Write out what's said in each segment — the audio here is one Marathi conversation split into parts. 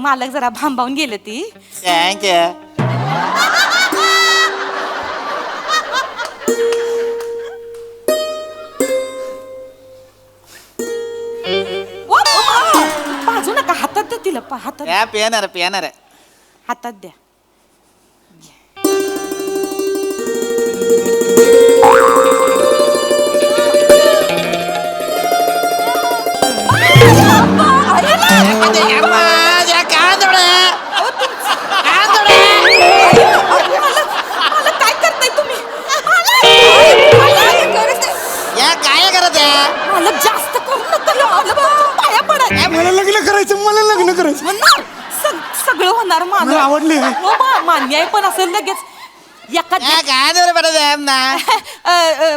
मालक जरा भांबावून गेले ती. बाजू नका, हातात द्या तिला. हातात पियानार हातात द्या. काय करताय तुम्ही? काय करत आहे? मला जास्त करू नका. पाया पडा. मला लग्न करायचं. सगळं होणार. मला आवडली. मान्य आहे, पण असं लगेच काय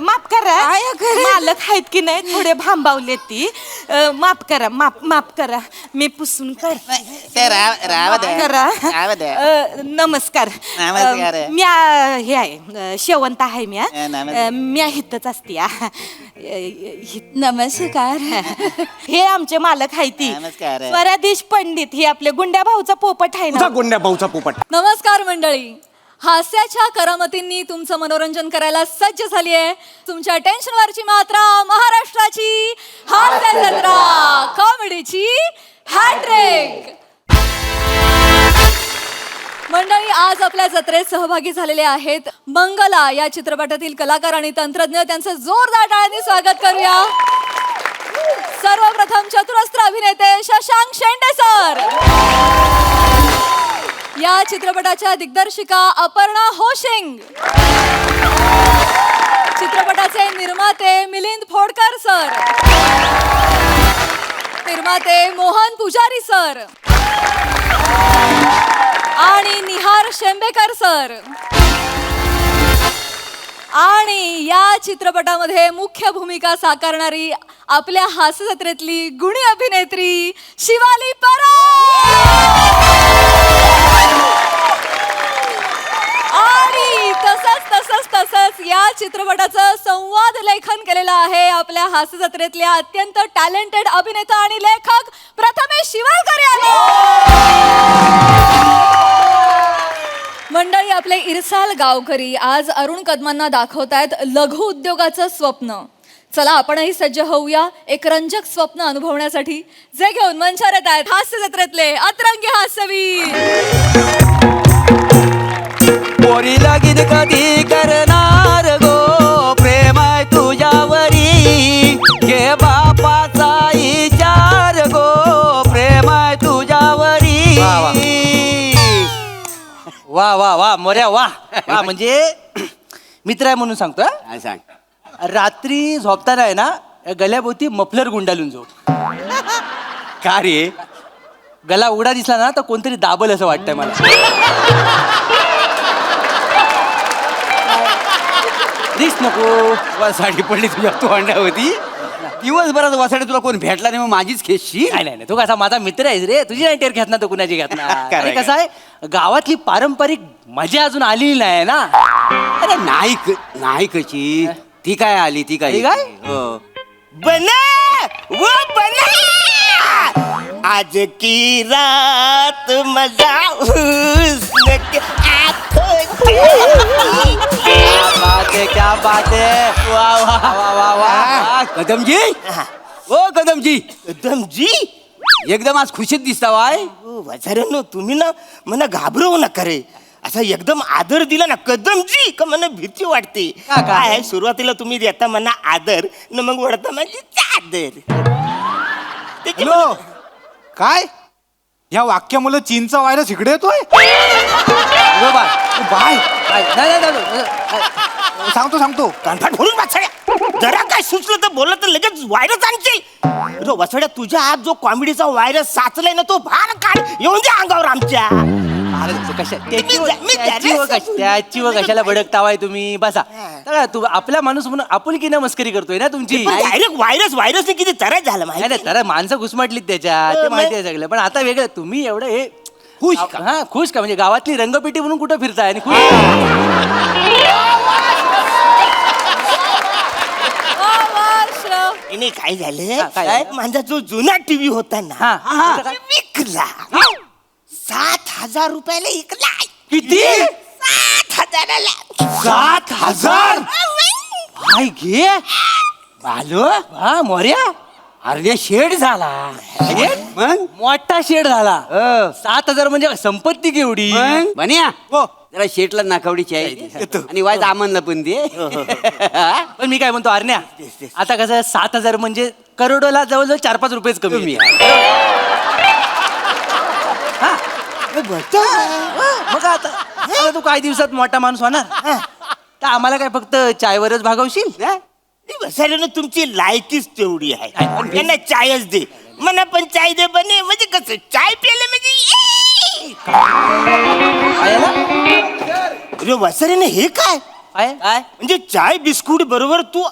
माफ करा. मालक आहेत की नाही, थोडे भांबावले ती. माफ करा, माफ करा. मी पुसून नमस्कार. मी हे आहे, शेवंत आहे. मी हितच असते. नमस्कार. हे आमचे मालक आहे ती. नमस्कार. स्वरादेश पंडित. हे आपले गुंड्या भाऊचा पोपट आहे ना. गुंड्या भाऊचा पोपट. नमस्कार मंडळी. हास्याच्या करामतींनी तुमचं मनोरंजन करायला सज्ज झाली आहे तुमच्या टेन्शनवरची मात्रा, महाराष्ट्राची हास्य जत्रा, कॉमेडीची हॅट्रिक. मंडळी, आज आपल्या जत्रेत सहभागी झालेले आहेत मंगला या चित्रपटातील कलाकार आणि तंत्रज्ञ. त्यांचं जोरदार टाळ्यांनी स्वागत करूया. सर्वप्रथम चतुरस्त्र अभिनेते शशांक शेंडे सर. या चित्रपटाच्या दिग्दर्शिका अपर्णा होशिंग. चित्रपटाचे निर्माते मिलिंद फोडकर सर. निर्माते मोहन पुजारी सर आणि निहार शेंबेकर सर. आणि या चित्रपटामध्ये मुख्य भूमिका साकारणारी आपल्या हास्य जत्रेतली गुणी अभिनेत्री शिवाली परब. आणि तसंच या चित्रपटाचं संवाद लेखन केलेलं आहे आपल्या हास्य जत्रेतल्या अत्यंत टॅलेंटेड अभिनेता आणि लेखक प्रथमेश शिवळकर यांनी. मंडळी, आपले इरसाल गावकरी आज अरुण कदमांना दाखवतायत लघु उद्योगाचं स्वप्न. चला आपणही सज्ज होऊया एक रंजक स्वप्न अनुभवण्यासाठी. जे घेऊन मंचावर येत आहेत हास्य जत्रेतले अतरंगी हास्यवीर. पोरी लगीन कधी करणार गो, प्रेम आहे तुझ्यावरी, घे बापाचा विचार गो, प्रेम आहे तुझ्यावरी. वा वा वा मोऱ्या वा. म्हणजे मित्र आहे म्हणून सांगतो. सांग. रात्री झोपताना आहे ना, गल्याभोवती मफलर गुंडालून झोप. का रे? गला उघडा दिसला ना तर कोणतरी दाबल असं वाटतंय मला. दिस नको. साडी पडली तुझ्या तोंडावरती. दिवसभरात वासाडी तुला कोण भेटला नाही, मग माझीच खेशी. नाही तू कसा माझा मित्र आहेस रे. तुझी नाही टेर घेतणार तर कुणाची घेतणार. अरे कसं आहे, गावातली पारंपरिक मजा अजून आलेली नाही ना. अरे नाही कशी ती काय आली ती काय बना वो बना आज की रात मजा हुस्न के क्या बात है. वा वा वा वा वा. कदमजी, ओ कदमजी. कदमजी, एकदम आज खुशीत दिसता वाय. वजाऱ्यानो, तुम्ही ना मला घाबरवू नका रे. असा एकदम आदर दिला ना कदमजी का मला भीती वाटते. काय सुरुवातीला तुम्ही देता मला आदर न मग वडता माझी चादर. काय ह्या वाक्यामुळे चीनचा व्हायरस इकडे येतोय. बाय सांगतो कानफाट भरून वाचड्या. जरा काय सुचलं तर बोललं तर लगेच व्हायरस आणशील. वसड्या, तुझ्या आत जो कॉमेडीचा व्हायरस साचलाय ना, तो भार काढ येऊन दे अंगावर आमच्या. त्याची व कशाला भडकतावाय तुम्ही. बसा. तू आपला माणूस म्हणून आपुलकीनं मस्करी करतोय ना तुमची. डायरेक्ट व्हायरस किती त्रास झाला माहिती. तर माणसं घुसमटलीत त्याच्यात, ते माहिती आहे सगळं. पण आता वेगळं तुम्ही एवढं हे खुश का? खुश का म्हणजे गावातली रंगपेटी म्हणून कुठं फिरताय आणि खुश. काय झालं, माझा जो जुना टीव्ही होता ना विकला. 7,000 रुपयाला इकलाय. किती? 7,000ला. 7,000? काय घे बालो हा मोर्या अरे शेड झाला मग मोठा शेड झाला. 7,000 म्हणजे संपत्ती केवढी. मग बन्या हो. जरा शेटला नाकावडी चाय आणि वाज आमनला पण दे. पण मी काय म्हणतो अरण्या, आता कसं 7,000 म्हणजे करोडोला जवळजवळ 4-5 रुपयेच कमी कमी मग आता तू काही दिवसात मोठा माणूस होणार तर आम्हाला काय फक्त चायवरच भागवशील. बसायला तुमची लायकीच तेवढी आहे. त्यांना चायच दे म्हणा, पण चाय दे बने म्हणजे कसं चाय प्यायला म्हणजे अरे वसारीने हे काय काय म्हणजे चाय बिस्कुट बरोबर तू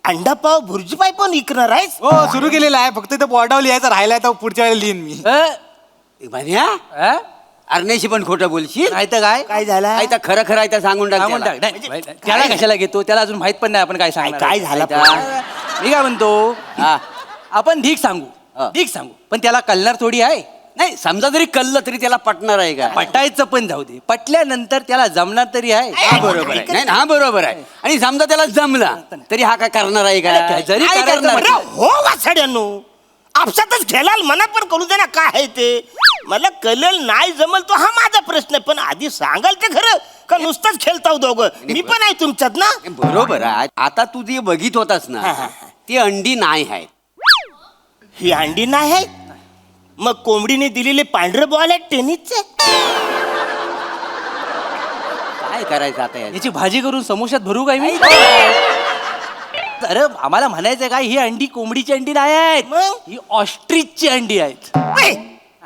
अंडा पाव भुर्जी पाय पण विकणार आहेस. हो सुरू केलेलं आहे, फक्त ते बोर्डावर लिहायचं राहिलाय तर पुढच्या वेळेला लिहिन मी. बन्या अरण्याशी पण खोटं बोलशील नाही तर काय काय झालं काय तर खरं खरं आहे तर सांगून टाक सांगून त्याला. टाक. नाही, त्याला कशाला घेतो, त्याला अजून माहित पण नाही आपण काय सांगणार. काय झालं काय मी काय म्हणतो, हा. आपण ढीक सांगू हा. ढीक सांगू, पण त्याला कळणार थोडी आहे. नाही समजा जरी कल्लं तरी त्याला पटणार आहे का? पटायचं पण जाऊ दे, पटल्यानंतर त्याला जमणार तरी आहे. हा बरोबर आहे. नाही हा बरोबर आहे. आणि समजा त्याला जमला तरी हा काय करणार आहे का? जरी काय करायचं करणार अरे हो वासाड्यानो, आपसातच खेळाल मना पण करू दे ना. काय आहे ते मला कळेल नाही जमल तो हा माझा प्रश्न आहे, पण आधी सांगाल ते खरं का नुसतंच खेळताव दोघं. मी पण आहे तुमच्यात ना. बरोबर आहे. आता तू जे बघित होतास ना ती अंडी नाही आहेत. ही अंडी नाही आहे. मग कोंबडीने दिलेले पांढरे बॉल आहेत टेनिसचे. काय करायचं आता याचं? याची भाजी करून समोशात भरू काय मी. अरे आम्हाला म्हणायचं काय, ही अंडी कोंबडीची अंडी नाही आहेत, मग? ही ऑस्ट्रिचची अंडी आहेत.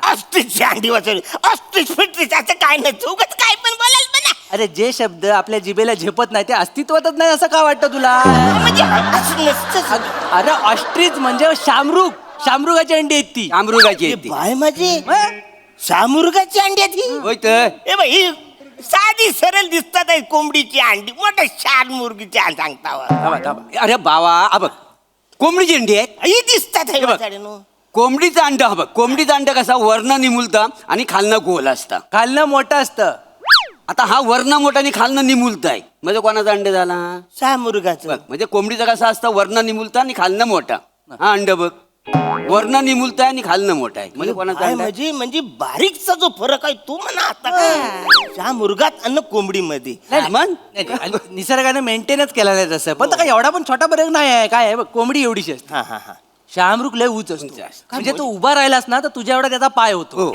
ऑस्ट्रिचची अंडी वाचवली. ऑस्ट्रिच फिट्रिच असं काय नाही, उगाच काय पण बोलाल म्हणा. अरे जे शब्द आपल्या जिभेला झेपत नाही ते अस्तित्वातच नाही असं का वाटतं तुला. म्हणजे असं नसतं. अरे ऑस्ट्रिच म्हणजे शामरुग, शामरुगाची अंडी आहेत ती. अमृगाची हे आहेत ती. बाय माझी शामुर्गाची अंडी आहेत ही. होय तर ए बाई ही साधी सरळ दिसतात आहे कोंबडीची अंडी, मोठं शान मुर्गीची अंडी सांगता. थांबा, थांबा. अरे बाबा हा बघ कोंबडीची अंडी आहेत. ही दिसतात आहे हे बघ. वाचाड्यानो. कोंबडीचं अंड हा बघ, कोंबडीचं अंड कसा वर्ण निमुलतं आणि खालनं गोल असतं. खालनं मोठं असतं. आता हा वर्ण मोठा आणि खालनं निमुलत आहे म्हणजे कोणाचा अंड झाला? शामुर्गाचं. बघ म्हणजे कोंबडीचं कसं असतं वर्ण निमुलतं आणि खालनं मोठा. हा अंड बघ वर्ण निमुलत आहे आणि खालनं मोठा आहे म्हणजे कोणाचा काय अंड आहे? म्हणजे बारीकचा जो फरक आहे तो म्हणा आता काय शामुर्गात आणि कोंबडीमध्ये. नाही, मग? नाही, नाही, आणि निसर्गाने मेंटेनच केला नाही तसं. पण काय एवढा पण छोटा फरक नाही आहे. काय आहे बघ, कोंबडी एवढीशी असते, हा हा हा. शामरुग लय उंच असतो. म्हणजे तू उभा राहिलास ना तर तुझ्या एवढा त्याचा पाय होतो. हो.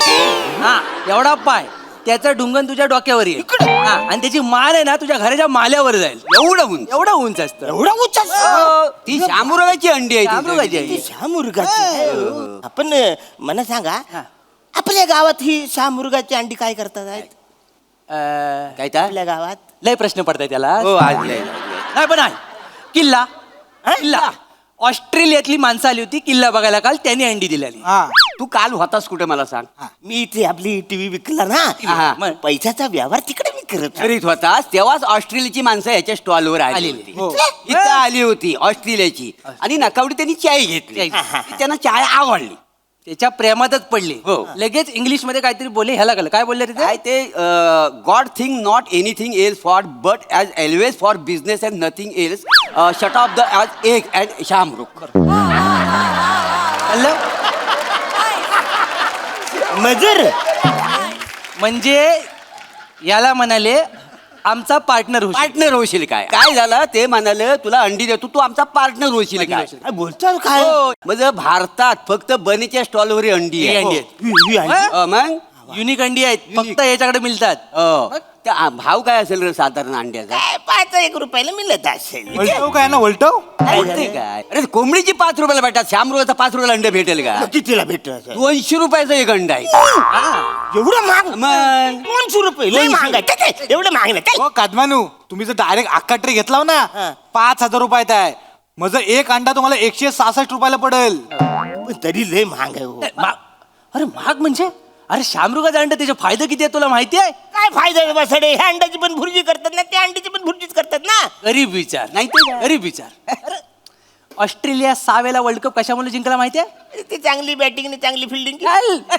हा एवढा पाय, त्याचा ढुंगण तुझ्या डोक्यावर येईल. हा, आणि त्याची मान आहे ना तुझ्या घराच्या माल्यावर जाईल. एवढं उंच एवढं उंच असतं. एवढा उच्च हो, ती शामुरगाची अंडी आहे ती. शामरुगाची आहे. शामुर्गाची. आपण मला सांगा आपल्या गावात ही शामुर्गाची अंडी काय करतात आहेत? काय त्या? आपल्या गावात लय प्रश्न पडताय त्याला. हो आज नाही पण आहे किल्ला. किल्ला ऑस्ट्रेलियातली माणसं आली होती किल्ला बघायला काल, त्यांनी अंडी दिलेली. हा तू काल होतास कुठे मला सांग? मी इथे आपली टीव्ही विकला ना, हा. मग पैशाचा व्यवहार तिकडे मी करत होतो. करीत होतास तेव्हाच ऑस्ट्रेलियाची माणसं याच्या स्टॉलवर आली आलेली. होती. हो. इथं आली होती ऑस्ट्रेलियाची आणि नकावडी त्यांनी चाय घेतली. त्यांना चाय आवडली. त्याच्या प्रेमातच पडले. हो. लगेच इंग्लिश मध्ये काहीतरी बोलले. ह्याला कळलं काय बोलले रे काय ते? ते god thing not anything else for but as always for business and nothing else shut off the as egg and शामरुख. कळलं? मजर म्हणजे याला म्हणाले आमचा पार्टनर होशील. पार्टनर होशील काय? काय झालं ते म्हणाले तुला अंडी देतो तू आमचा पार्टनर होशील काय? काय बोलतो काय? हो, म्हणजे भारतात फक्त बनीच्या स्टॉलवर अंडी ही आहे. अंडी आहेत. ही अंडी. मग युनिक अंडी आहेत, फक्त याच्याकडे मिळतात. हो. त्या भाव काय असेल रे साधारण अंड्याचा? काय 5-1 रुपयाला मिळत असेल. वलटव काय ना वलटव. बोलते काय? अरे कोंबडीची 5 रुपयाला भेटतात, शामरुगाचा 5 रुपयाला अंड भेटेल का? मग कितीला भेटत? 200 रुपयाचं एक अंड आहे. एवढं महाग? मग 200 रुपये लय महाग आहे. काय ते? एवढं महाग नाही काय? हो कदमानू, तुम्ही जर डायरेक्ट अख्खा ट्रे घेतला हो ना हा. 5,000 रुपयात आहे. माझं एक अंडा तुम्हाला 166 रुपयाला पडेल. पण तरी लय महाग आहे हो. अरे महाग म्हणजे? अरे शामरुगाचा अंड त्याचे फायदे किती आहे तुला माहिती आहे? काय फायदा आहे बसाडे? ह्या अंड्याची पण भुर्जी करतात ना, त्या अंड्याची पण भुर्जीच करतात ना. गरीब विचार नाही ते काय? गरीब विचार. अरे ऑस्ट्रेलिया 6 वेळेला वर्ल्ड कप कशामुळे जिंकला माहितीये? ती चांगली बॅटिंग आणि चांगली फिल्डिंग.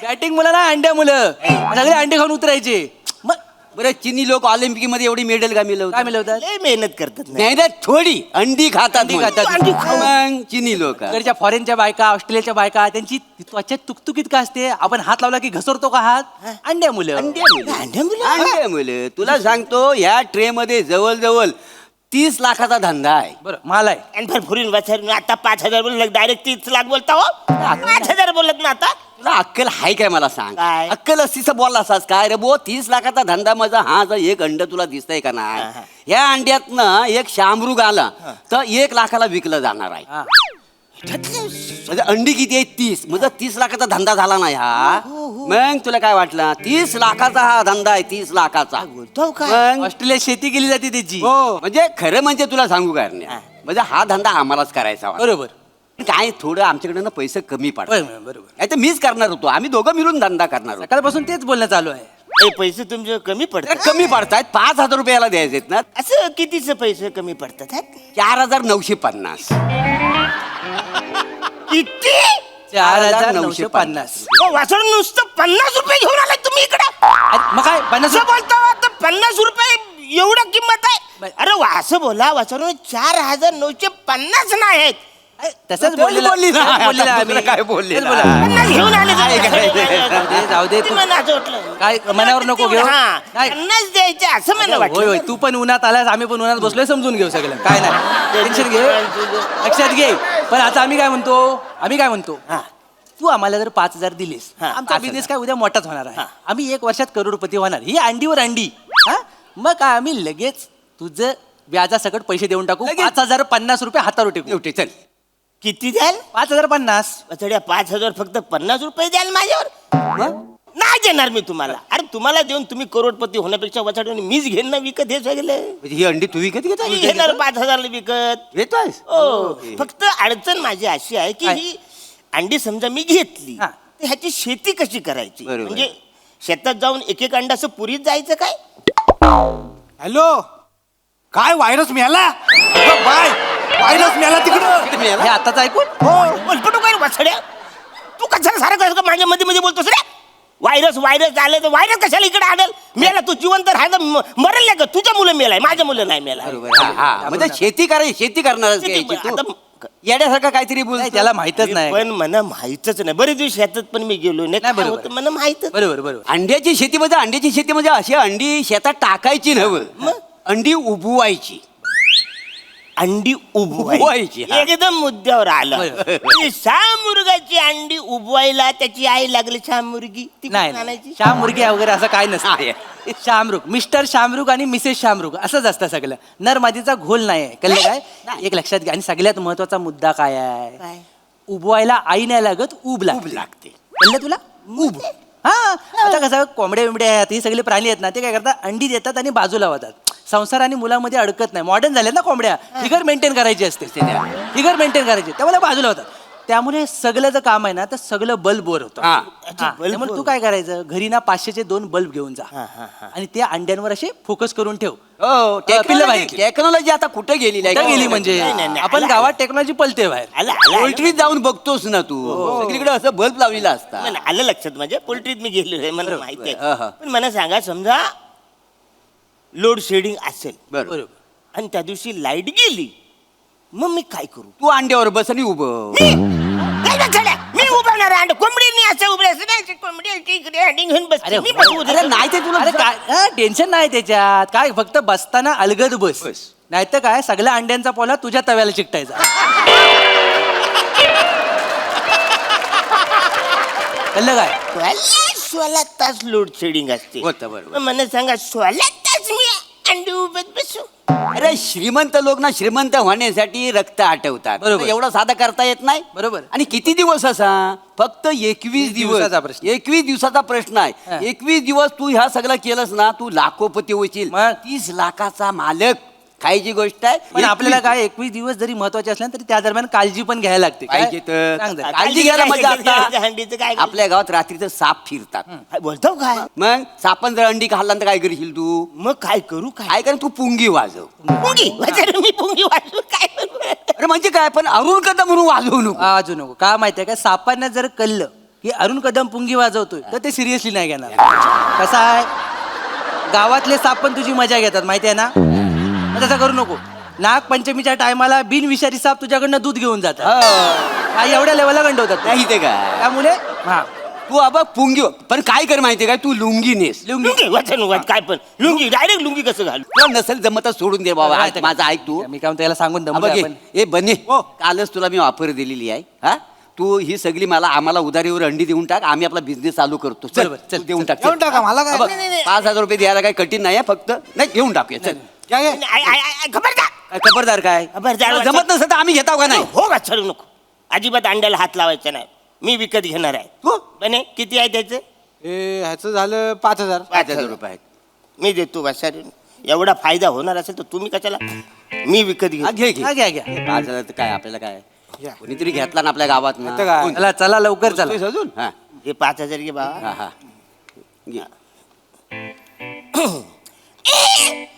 बॅटिंग मुलं ना अंड्या मुलं सगळे अंडे खाऊन उतरायचे. मग बरं चिनी लोक ऑलिम्पिक मध्ये एवढी मेडल का काय मिळवतात? मिळवतात? लय मेहनत करतात ना. नाही ना थोडी अंडी खातात. अंडी खातात. अंडी मग चिनी लोक इकडच्या फॉरेनच्या बायका ऑस्ट्रेलियाच्या बायका त्यांची त्वचा तुकतुकीत का असते? आपण हात लावला की घसरतो का हात? अंड्या मुलं. अंडे मुलं तुला सांगतो ह्या ट्रे मध्ये जवळजवळ 30 लाखाचा धंदा आहे. बरं मला आहे. आणि फार फुरीन वाचार आता 5,000 बोलत डायरेक्ट 30 लाख बोलता हो. 5,000 बोलत ना आता. तुला अक्कल हाय काय मला सांग? काय? अक्कल असतीस बोलला असास काय रे बो? 30 लाखाचा धंदा माझा हा जर एक अंड तुला दिसतंय का नाही? या अंड्यातनं एक शामरुग आला तर 1 लाखाला विकलं जाणार आहे. हा. म्हणजे अंडी किती आहे? 30. म्हणजे 30 लाखाचा धंदा झाला नाही हा. मग तुला काय वाटलं? 30 लाखाचा हा धंदा आहे. 30 लाखाचा बोलतो काय? मग ऑस्ट्रेलियात शेती केली जाते त्याची. हो म्हणजे खरं म्हणजे तुला सांगू काय म्हणजे हा धंदा आम्हालाच करायचा होता. बरोबर काय थोडं आमच्याकडे ना पैसे कमी पडतात. बरोबर. नाही तर मीच करणार होतो. आम्ही दोघं मिळून धंदा करणार होतो. सकाळपासून तेच बोलणं चालू आहे. हे पैसे तुमचे कमी तर पडतात. कमी पडतायत. 5,000 रुपयाला द्यायचे ना. असं कितीचे पैसे कमी पडतात? 4,950. किती? 4,950. वासळ नुसतं 50 रुपये घेऊन आलाय तुम्ही इकडे. मग काय 50 असं बोलता आता 50 रुपये एवढं किंमत आहे? अरे असं बोला वासळ 4,950 नाही आहेत. तसंच बोलली ना. आता दुसरं काय बोलली ना. 50 घेऊन आले काय तुम्ही. जाऊ दे किती तू. मला असं वाटलं. काय मनावर नको घेऊ. हा, नाही. 50 द्यायचे असं मला होय होय वाटलं. तू पण उन्हात आलास आम्ही पण उन्हात बसलोय समजून घेऊ सगळं काय नाही टेन्शन घे लक्षात घे. पण आता आम्ही काय म्हणतो हा. तू आम्हाला जर 5,000 दिलीस हा, आमचा 5,000. बिझनेस काय उद्या मोठाच होणार आहे. हा. आम्ही 1 वर्षात करोडपती होणार. ही अंडीवर अंडी. हा मग काय आम्ही लगेच तुझं व्याजासकट पैसे देऊन टाकू. लगेच? 5,050 रुपये हातावर टेकू. एवढे चल. किती द्याल? 5,050. वासड्या 5,000 फक्त 50 रुपये द्याल माझ्यावर? नाही देणार मी तुम्हाला. अरे तुम्हाला देऊन तुम्ही करोडपती होण्यापेक्षा वाचाडून मीच घेईन ना विकत हे सगळं. म्हणजे ही अंडी तू विकत मी घेणार 5,000 ला विकत. घेतोयस? हो फक्त अडचण माझी अशी आहे की काय? ही अंडी समजा मी घेतली हा. तर ह्याची शेती कशी करायची? बरोबर. म्हणजे शेतात जाऊन एक अंड असं पुरीत जायचं काय? हॅलो काय व्हायरस मिळाला? बाय व्हायरस मिळाला तिकडं. हे आताच ऐकून बोलपटू काय वाचड्या? तू कशाला सारं कसं माझ्या मध्ये मध्ये बोलतोस रे? व्हायरस आले तर व्हायरस कशाला इकडे आढळ? मेला तू जिवंत राहायला मरेल नाही का? तुझ्या मुलं मेलाय माझ्या मुलं नाही मेला. बरोबर. हा म्हणजे शेती करणार येण्यासारखं काहीतरी बोल. नाही, त्याला माहितच नाही. पण मला माहितच नाही. बरेच दिवस शेतात पण मी गेलो नाही. नाही, काय बरोबर. होतं मला माहितच. बरोबर अंड्याची शेती म्हणजे अशी अंडी शेतात टाकायची नव्हं. अंडी उबवायची. अंडी उबवायची, हा. एकदम मुद्द्यावर आलं. बरोबर. म्हणजे शामुर्गाची अंडी उबवायला त्याची आई लागली शामुर्गी ती नाही कुठून आणायची? श्याम मुर्गी वगैरे असं काय नसतं. आहे. शामरुग मिस्टर शामरुग आणि मिसेस शामरुग असंच असतं सगळं. नर मादीचा घोल नाही आहे कळलं काय? एक लक्षात घ्या. आणि सगळ्यात महत्वाचा मुद्दा काय आहे? काय? उबवायला आई नाही लागत उब लागते. कळलं तुला? उब. हा आता कसं कोंबड्या बिंबड्या आहेत ही सगळे प्राणी आहेत ना ते काय करतात अंडी देतात आणि बाजूला होतात. संसार आणि मुलामध्ये अडकत नाही. मॉडर्न झाले ना कोंबड्या. फिगर मेंटेन करायची असते. फिगर मेंटेन करायची त्यामुळे बाजूला होतात. त्यामुळे सगळं जर काम आहे ना तर सगळं बल्ब वर होतं. हा. अच्छा, हा, बल्ब त्यामुळे वर. तू काय करायचं घरी ना 500चे 2 बल्ब घेऊन जा आणि ते अंड्यांवर असे फोकस करून ठेव. हो पिल्लं बाहेर. टेक्नॉलॉजी आता कुठे गेलेली कुठं गेली म्हणजे नाही, नाही, आपण आला, गावात टेक्नॉलॉजी पलते बाहेर. आलं पोल्ट्रीत जाऊन बघतोस ना तू सगळीकडे असं बल्ब लावलेला असता. मला आलं लक्षात माझ्या. पोल्ट्रीत मी गेलो आहे मला माहिती हा, हा. आहे. पण मला सांगा समजा लोड शेडिंग असेल बरोबर. बरोबर. आणि त्या दिवशी लाईट गेली मग मी काय करू? तू अंड्यावर बस आणि उभं. नाही ना छड्या, मी उभारणार अंड. कोंबडीने असं उभे असं नाही. कोंबडी इकडे अंडी घेऊन बसते. अरे मी बसू दे. अरे नाही ते तुला अरे काय टेन्शन नाही त्याच्यात काय फक्त बसताना अलगद बस. नाही तर काय सगळ्या अंड्यांचा पोला तुझ्या तव्याला चिकटायचा. कळलं काय? 16 तास लोड शेडिंग असते. होतं, बरोबर. मग मला सांगा 16 तास मी अंडी उभत बसू? अरे श्रीमंत लोक ना श्रीमंत होण्यासाठी रक्त आटवतात. बरोबर. एवढं साधं करता येत नाही. बरोबर. आणि किती दिवस असा? फक्त 21 दिवसाचा दिवस. प्रश्न. 21 दिवसाचा प्रश्न हा. आहे. 21 दिवस तू ह्या सगळं केलंस ना तू लाखोपती होशील. मग? 30 लाखाचा मालक खायची गोष्ट आहे. पण आपल्याला काय 21 दिवस जरी महत्वाचे असले तरी त्या दरम्यान काळजी पण घ्यायला लागते काय? पाहिजे तर. सांग जरा. काळजी घ्यायला मजा त्या आता. अंडीचं काय आपल्या गावात रात्रीचं साप फिरतात. काय बोलतो काय मग सापान जर अंडी खाल्ला तर काय करशील तू? मग काय करू काय काय कर, तू पुंगी वाजव. पुंगी वाजर मी पुंगी वाजू काय करू अरे म्हणजे काय, पण अरुण कदम म्हणून वाजवू नको. वाजू नको. का माहितीये का, सापांना जर कळलं की अरुण कदम पुंगी वाजवतोय तर ते सिरियसली नाही घेणार. कसं आहे, गावातले साप पण तुझी मजा घेतात माहिती आहे ना. मग तसं करू नको. नागपंचमीच्या टायमाला बिनविषारी साप तुझ्याकडनं दूध घेऊन जातात. काय एवढ्या लेवलला गंडवतात नाही ते काय, त्यामुळे हा तू अब पुंगी पण काय कर माहितीये काय, तू लुंगी नेस. लुंगी वाचन वाच काय पण लुंगी डायरेक्ट लुंगी कसं घालू तुला नसेल जमत तर सोडून दे बाबा. हा, ऐक, माझं ऐक तू. मी काय म्हणतो, याला सांगून दमलोय बघ, आपण. ए बने, हो. कालच तुला मी ऑफर दिलेली आहे. हा, तू ही सगळी आम्हाला उधारीवर अंडी देऊन टाक, आम्ही आपला बिझनेस चालू करतो. चल बरोबर, चल, तू देऊन टाक. देऊन टाका, मला काय? बघ, 5,000 रुपये द्यायला काय कठीण नाही आहे, फक्त नाही घेऊन टाकूया. चल काय काय? खबरदार काय खबरदार काय, खबरदार. तुला जमत नसेल तर आम्ही घेताव का नाही. हो का चढू नको अजिबात अंड्याला हात लावायचा नाही. मी विकत घेणार आहे. तू बने किती आहे त्याचं? ह्याचं झालं 5,000. 5,000 रुपये आहेत. मी देतो वासारी. एवढा फायदा होणार असेल तर तुम्ही कशाला, मी विकत हा, घेऊ. घे हा, घ्या घ्या. 5,000 तर काय आपल्याला काय, घ्या. कोणीतरी घेतला ना आपल्या गावात ना. आता काय? चला चला लवकर चला. अजून हा हे 5,000 घे बाबा. हा हा घे.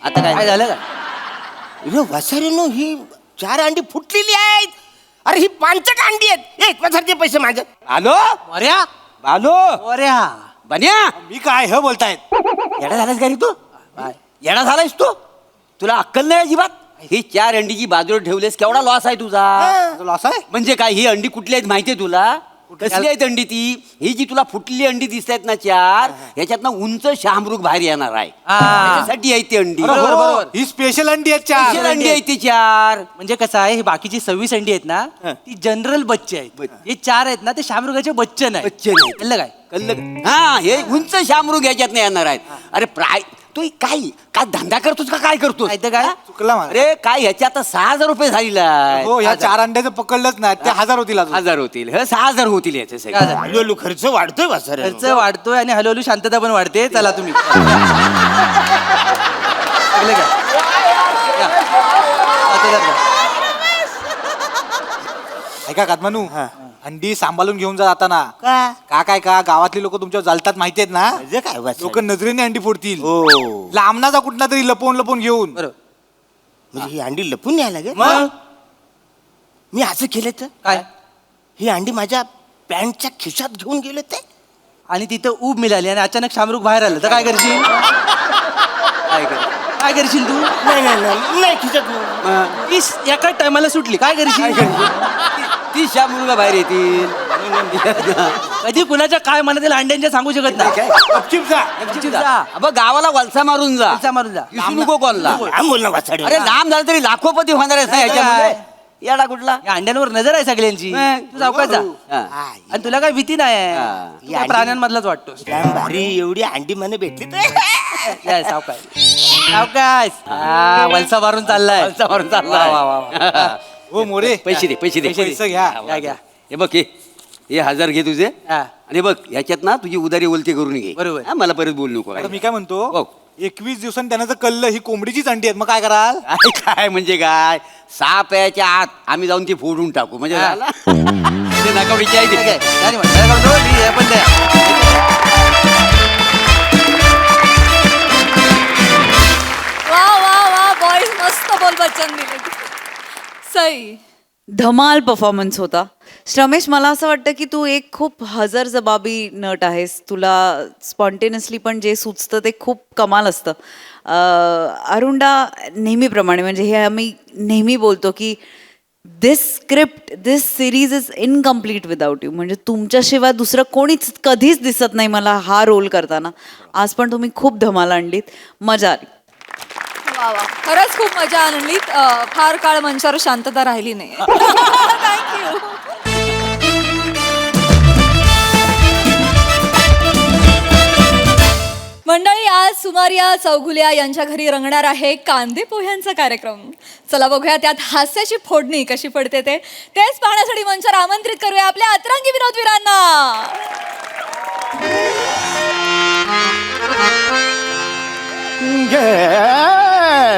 आता काय काय झालं का? वासारीनो ही 4 अंडी फुटलेली आहेत. अरे ही 5 अंडी आहेत. एक वासारचे पैसे माझे. आलो अऱ्या आलो अऱ्या बन्या, मी काय हे बोलतायत? येडा झालास का रे तू? येडा झालायस तू? तुला अक्कल नाही अजिबात. ही 4 अंडीची बाजूला ठेवलेस, केवढा लॉस आहे तुझा. लॉस आहे? म्हणजे काय, ही अंडी कुठली आहेत माहितीये तुला? कसली आहेत अंडी ती? ही जी तुला फुटलेली अंडी दिसत आहेत ना 4, ह्याच्यातनं उंच शामरुग बाहेर येणार आहे. हा. त्याच्यासाठी आहे ती अंडी. बरोबर, बरोबर. ही स्पेशल अंडी आहेत Special 4. अंडी आहे ती 4. म्हणजे कसं आहे, ही बाकीची 26 अंडी आहेत ना ती जनरल बच्चे आहेत. हे 4 आहेत ना ते शामरुगाचे बच्चन आहेत. बच्चन आहेत. कळलं काय? कळलं? हा, हे उंच शामरुग ह्याच्यात येणार आहेत. अरे तू काय काय धंदा करतोस का, काय करतोस? माहिती काय? चुकला मला. अरे काय, ह्याच्या आता 6,000 रुपये झालेला आहे. हो, ह्या 4 अंड्याचं पकडलंच नाही ते 1,000 होतील अजून. 1,000 होतील. हे 6,000 होतील याचे सगळे. काय झालं? हळूहळू खर्च वाढतोय वासार. खर्च वाढतोय आणि हळूहळू शांतता पण वाढते. चला तुम्ही. कळलं का? या. आता जा. ऐका कादमानू, अंडी सांभाळून घेऊन जा जाताना. का का गावातली लोक तुमच्यावर चालतात माहिती आहेत ना. म्हणजे काय वासार? लोक नजरेने अंडी फोडतील. हो लांबनाचा कुठला तरी लपवून लपवून घेऊन. बरोबर. म्हणजे ही अंडी लपून न्यायला लागेल. मग मी असं केलं तर काय? ही अंडी माझ्या पॅन्टच्या खिशात घेऊन गेले ते. आणि तिथं ऊब मिळाली आणि अचानक शामरुग बाहेर आलं तर काय करशील? काय करशील तू? नाही नाही नाही नाही खिशात नाही. तीस एका टायमाला सुटली, काय करशील? ती शामरुगा बाहेर येतील. कधी कुणाच्या काय मनात येईल अंड्यांच्या सांगू शकत नाही. गपचीप जा. गपचीप जा. अब गावाला वलसा मारून जा. वलसा मारून जा. दिसू नको कोणला. लांब बोल ना वासाडी. अरे लांब झालं तरी लाखोपती होणार आहेस ना ह्याच्यामध्ये. येडा कुठला. या अंड्यांवर नजर आहे सगळ्यांची. तू सावकाश जा. हा. आणि तुला काय भीती नाही आहे. हा. तू त्या प्राण्यांमधलाच वाटतो. जाम भारी एवढी अंडी મને भेटली तर सावकाश सावकाश. हा, वलसा मारून चाललाय. वलसा मारून चाललाय. वा, वा, वा, वा. हो मोरे, पैसे दे पैसे दे. पैसे घ्या. घ्या, घ्या. हे बघ हे 1,000 घे तुझे. हा. आणि बघ ह्याच्यात ना तुझी उदारी ओलती करून घे. बरोबर. हा, मला परत बोलू नको. आता मी काय म्हणतो, हो. 21 दिवसांनी त्यांना जर कळलं ही कोंबडीचीच अंडी आहेत, मग काय कराल? काय म्हणजे काय, साप याच्या आत आम्ही जाऊन ती फोडून टाकू म्हणजे हा. झालं? ते नका विचार ठीक आहे. आहे. नाही म्हणत. काय करतो? ठीक आहे, पण द्या. वा वा वा बॉईज मस्त बोल बच्चन दिले. सई. धमाल परफॉर्मन्स होता. श्रमेश, मला असं वाटतं की तू एक खूप हजरजबाबी नट आहेस. तुला स्पॉन्टेनियसली पण जे सुचतं ते खूप कमाल असतं. अरुणा नेहमीप्रमाणे, म्हणजे हे आम्ही नेहमी बोलतो की this script, this series is incomplete without you. म्हणजे तुमच्याशिवाय दुसरं कोणीच कधीच दिसत नाही मला हा रोल करताना. आज पण तुम्ही खूप धमाल आणलीत, मजा आली. वा वा, खरंच खूप मजा आणली. फार काळ मंचावर शांतता राहिली नाही. थँक्यू. मंडळी, आज सुमारिया चौघुल्या यांच्या घरी रंगणार आहे कांदे पोह्यांचा कार्यक्रम. चला बघूया त्यात हास्याची फोडणी कशी पडते ते. तेच पाहण्यासाठी मंचावर आमंत्रित करूया आपल्या अतरंगी विनोदवीरांना.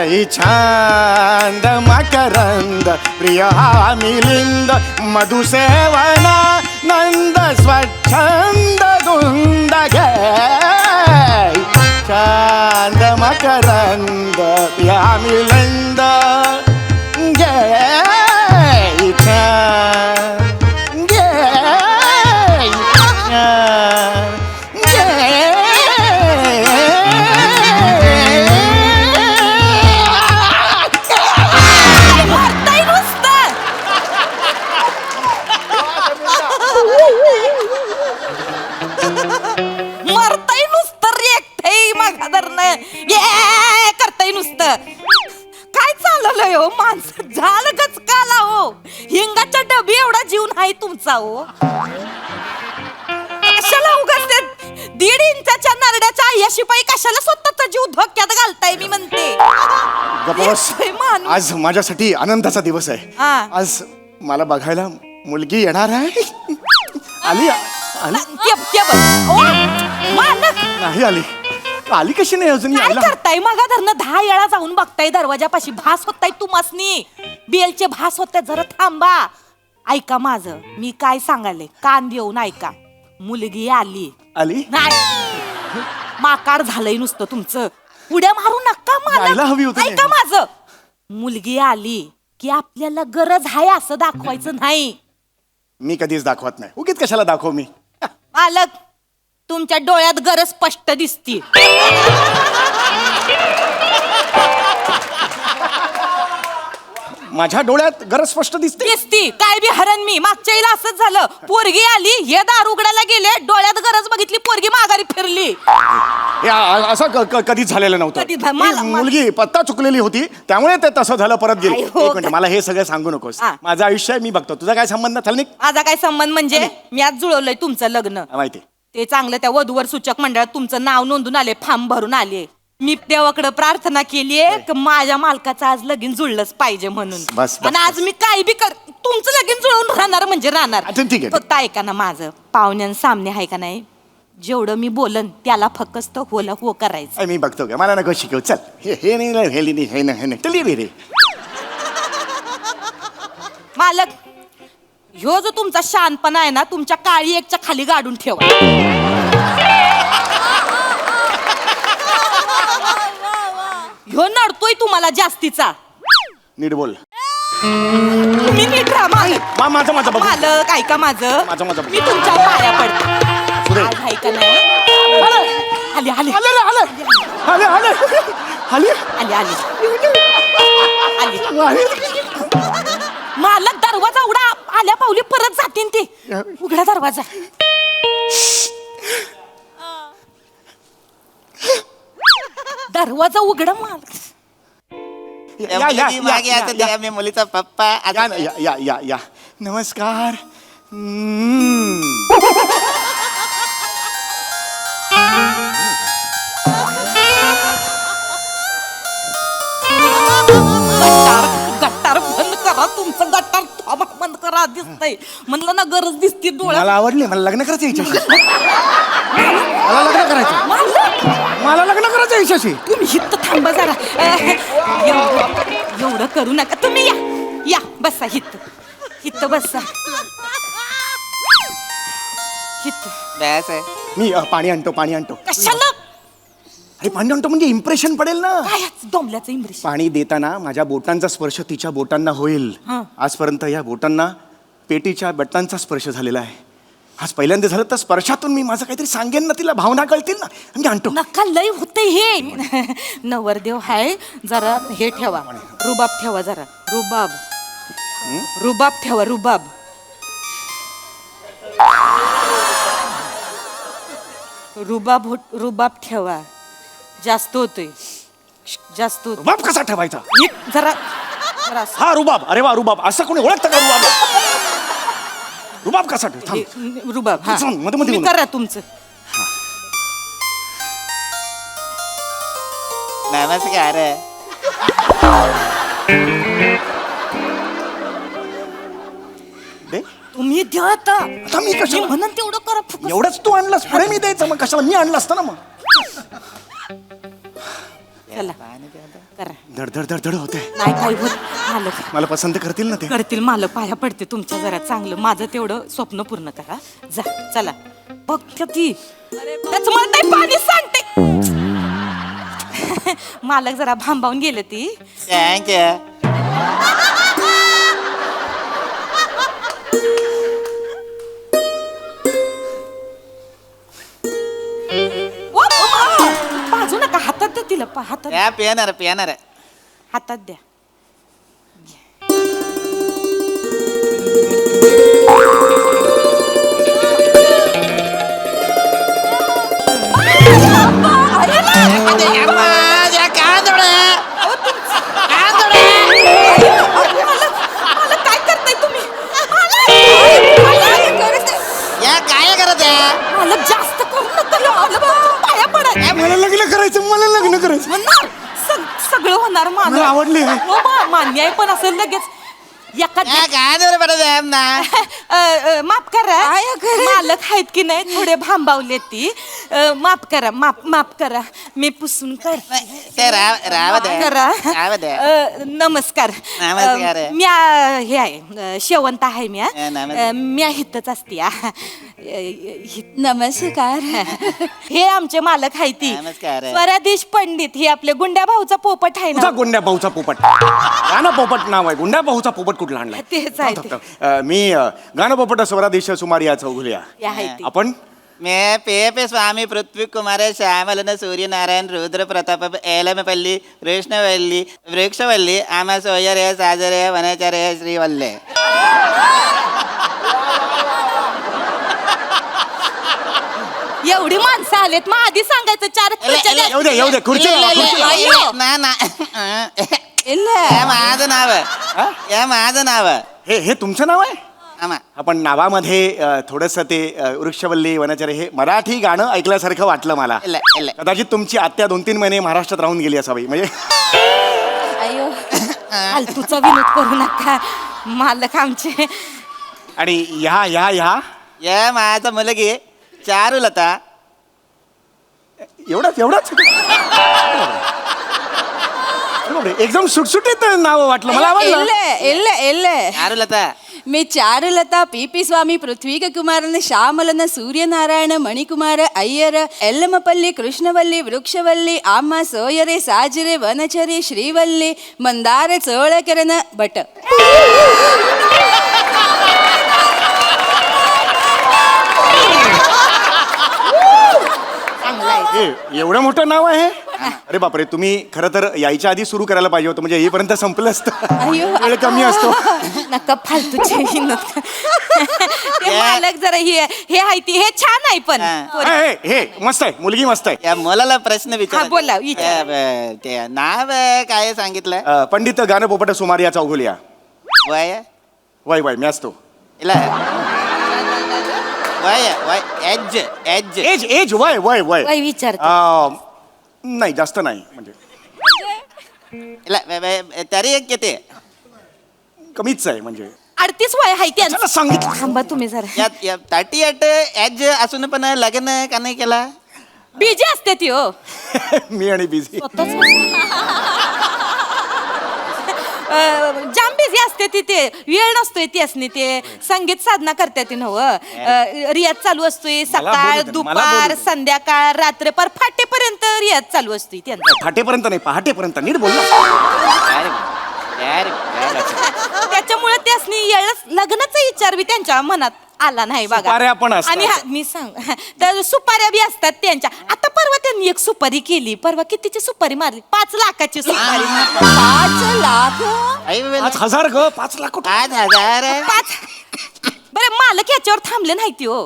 आई छांद मकरंद प्रिय हा मिलिंद मधुसेवना नंद स्वच्छंद धुंद घे छांद मकरंद प्रिय हा मिलिंद घे छांद मारताय नुसतं. मरताय नुसतं रेखताय माघादरनं ये करताय नुसतं. काय चाललंय हो माणसं झालं गच काला हो. हिंगाच्या डबी एवढा जीव नाही तुमचा हो. कशाला उगाच ते 1.5 इंचाच्या नरड्याच्या आय्याशिपाई कशाला स्वतःचा जीव धोक्यात घालताय मी म्हणते. गप्पा हे माणूस. आज माझ्यासाठी आनंदाचा दिवस आहे. हा. आज मला बघायला मुलगी येणार आहे. आली आली ते बघ. ओ, मालक नाही आली. आली कशी नाही अजून काय यायला? करताय मगा धरणं 10 वेळा जाऊन बघताय दरवाजापाशी. भास होताय तुम्हासनी. बेलचे भास होते. जरा थांबा. ऐका माझं मी काय सांगाले कान देऊन ऐका. मुलगी आली आली नाही. माकाड झालंय नुसतं तुमचं. उड्या मारू नका यायला हवी मला. होती ऐका माझं. मुलगी आली की आपल्याला गरज आहे असं दाखवायचं नाही. मी कधीच दाखवत नाही. उगीच कशाला दाखव मी. मालक तुमच्या डोळ्यात गरज स्पष्ट दिसती. माझ्या डोळ्यात गरज स्पष्ट दिसते. दिसती. काय बी हरण मी मागच्या वेळेला असंच झालं. पोरगी आली हे दार उघडायला गेले डोळ्यात गरज बघितली पोरगी माघारी फिरली. असं कधीच झालेलं नव्हतं. कधी मला- ती मुलगी पत्ता चुकलेली होती त्यामुळे ते तसं झालं. परत गेली. आई हो एक मिनिट मला हे सगळं सांगू नकोस. हा. माझं आयुष्य आहे मी बघतो. तुझा काय संबंध? चल निघ. माझा काय संबंध म्हणजे मी आज जुळवलंय तुमचं लग्न. माहिती. ते चांगलं त्या वधूवर सूचक मंडळात तुमचं नाव नोंदून आले फॉर्म भरून आले. मी देवाकडे प्रार्थना केलीये की माझ्या मालकाचं आज लगीन जुळलंच पाहिजे म्हणून. बस, बस, आणि आज मी काय बी कर तुमचं लगीन जुळवून राहणार म्हणजे राहणार. अच्छा, ठीक आहे. फक्त ऐका ना माझं पाहुण्यां सामने आहे का नाही. जेवढं मी बोलन त्याला फक्त होला हो करायचं. मी बघतो का. मला नको शिकव. चल हे नाही हे नाही हे नाही हे नाही. चल ये रे. मालक ह्यो जो तुमचा शानपणा आहे ना तुमच्या काळी एकच्या खाली गाडून ठेवा. ह्यो नडतोय तुम्हाला जास्तीचा. नीट बोल. तुम्ही नीट राहा मालक. माझं माझं बघ. मालक ऐका माझं. माझं. मी तुमच्या पाया पडते. सुरे. आज ऐका नाही. आली आली आले रे आले आले आले आले आली आली आली. मालक दरवाजा उघडा. आल्या पावली परत जातीन ती. उघडा दरवाजा. दरवाजा उघडा मालक. मागे आता द्या मी मुलीचा पप्पा या ना, या नमस्कार. गट्टार बंद करा. तुमचं गट्टार थांबा बंद करा. दिसतंय म्हणलं ना गरज दिसती डोळ्यात. मला आवडले. मला लग्न करायचं याच्याशी. मला लग्न करायचं. मला लग्न करायचं याच्याशी. तुम्ही हित थांबा जरा. एवढं करू नका. तुम्ही या बसा हित बसा. हित मी पाणी आणतो. कशाला अरे पाणी आणतो म्हणजे इम्प्रेशन पडेल ना. काय डोंबल्याचं इंग्लिश. पाणी देताना माझ्या बोटांचा स्पर्श तिच्या बोटांना होईल. हा. आजपर्यंत या बोटांना पेटीच्या बटनांचा स्पर्श झालेला आहे. आज पहिल्यांदा झालं तर स्पर्शातून मी माझं काहीतरी सांगेन ना. तिला भावना कळतील ना. मी आणतो. नका लय होते हे. नवरदेव हाय जरा हे ठेवा. रुबाब ठेवा जरा. रुबाब ठेवा. रुबाब ठेवा. जास्त होतोय. रुबाब कसा ठेवायचा? जरा हा रुबाब. अरे वा रुबाब. असं कोणी ओळखतं का रुबाब? रुबाब कसा ठेव? थांब. रुबाब. हा सांग, मध्ये तुम्ही करा तुमचं. नमस्कार. दे. तुम्ही द्या आता. आता मी कशाला? म्हणून तेवढं करा फुकट. एवढंच तू आणलास पुढे मी द्यायचं. मग कशाला मी आणलं असतं ना. मग चला करा. धडधड धडधड होते. नाही काय होत मालक. मला पसंत करतील ना ते? करतील मालक, पाया पडते तुमच्या जरा चांगलं. माझं तेवढं स्वप्न पूर्ण करा. जा चला. बघ ती त्याच मला नाही पाणी सांगते. मालक जरा भांबावून गेले ती. बाजू नका, हातात द्या तिला. हातात पियानार हातात द्या. काय करताय तुम्ही? काय करत आहे मालक जास्त करू नका. मालक पाया पडा. मला लग्न करायचं, मला लग्न करायचं. होणार सगळं होणार. मला आवडली. मान्य आहे, पण असं लगेच एखाद्या काय पडत माफ करा. मालक आहेत की नाही थोडे भांबावले ती. माफ करा, माफ करा. मी पुसून ते रावत आहे. करा. रावत आहे. नमस्कार. नमस्कार. मी हे आहे शेवंत आहे. मी हितच असते. नमस्कार. हे आमचे मालक आहे ती नमस्कार. स्वराधीश पंडित. हे आपले गुंड्या भाऊचा पोपट आहे तुझा ना. गुंड्या भाऊचा पोपट. गाणं पोपट नाव आहे. गुंड्या भाऊचा पोपट कुठला आणलाय? तेच आहे ते. मी गाणं पोपट स्वराधीश सुमार या चौघुल्या. हे आहे ती. आपण मैं पे स्वामी पृथ्वी कुमार श्यामलन सूर्यनारायण रुद्र प्रताप एलमपल्ली कृष्णवल्ली वृक्षवल्ली आमा सोयरे साजरे वनचरे श्रीवल्ले. एवढी माणसं आलेत, मग आधी सांगायचं. 4 खुर्च्या द्या. येऊ दे खुर्ची लावा, खुर्ची लावा. अय्यो. माझं नाव हे तुमचं नाव आहे? आमा आपण नावामध्ये थोडंसं ते वृक्षवल्ली वनचरे हे मराठी गाणं ऐकल्यासारखं वाटलं मला. कदाचित तुमची आत्या 2-3 महिने महाराष्ट्रात राहून गेली असावी. म्हणजे अयो फालतूचा विनोद करू नका मालक आमचे. आणि ह्या या माझा मुलगी चारुलता. एवढाच एकदम सुटसुटीत नाव वाटलं मला. आवडलं. चारुलता मी चारुलता पी स्वामी पृथ्वी कुमारन श्यामलन सूर्यनारायण मणिकुमार अय्यर एल्लमपल्ली कृष्णवल्ली वृक्षवल्ली आम्हा सोयरे साजरे वनचरे श्रीवल्ली मंदार चोळकरन भट. एवढं मोठं नाव आहे. अरे बापरे, तुम्ही खरं तर यायच्या आधी सुरू करायला पाहिजे होतं. म्हणजे येईपर्यंत संपलं असतं. वेळ कमी असतो. नका फालतूचे विनोद. ते मालक जरा हे आहे ती. हे छान आहे पण. हे मस्त आहे, मुलगी मस्त आहे. या मुलाला प्रश्न हा, विचार. बोला, विचार. ते नाव काय सांगितलं? पंडित गाणं पोपट सुमार या चौघुल्या. वय वय मी असतो. इला वय वय एज एज एज वय वय विचार. नाही जास्त नाही, म्हणजे इला तरी एक किती? कमीच आहे. म्हणजे 38 वय आहे त्यांचं. चला सांगितलं. थांबा तुम्ही जरा. या 38 एज असून पण लग्न का नाही केला? बिजी असते ती. हो मी आणि बिझी. जाम बिझी असते तिथे. वेळ नसतोय ती असणे. ते संगीत साधना करते ती नव. रियाज चालू असतोय सकाळ दुपार संध्याकाळ रात्र पर फाटेपर्यंत रियाज चालू असतोय त्यांचा. फाटेपर्यंत नाही, पहाटेपर्यंत. नीट बोल ना. त्याच्यामुळे त्यासनी लग्नाचा विचार बी त्यांच्या मनात आला नाही बघा. सुपाऱ्या पण असतात. आणि मी सांग तर सुपाऱ्या बी असतात त्यांच्या. आता परवा त्यांनी एक सुपारी केली. परवा कितीची सुपारी मारली? 5 लाखाची सुपारी. 5 लाख. 5,000 ग. 5 लाख. 5,000. 5. बरं मालक याच्यावर थांबले नाही ती. हो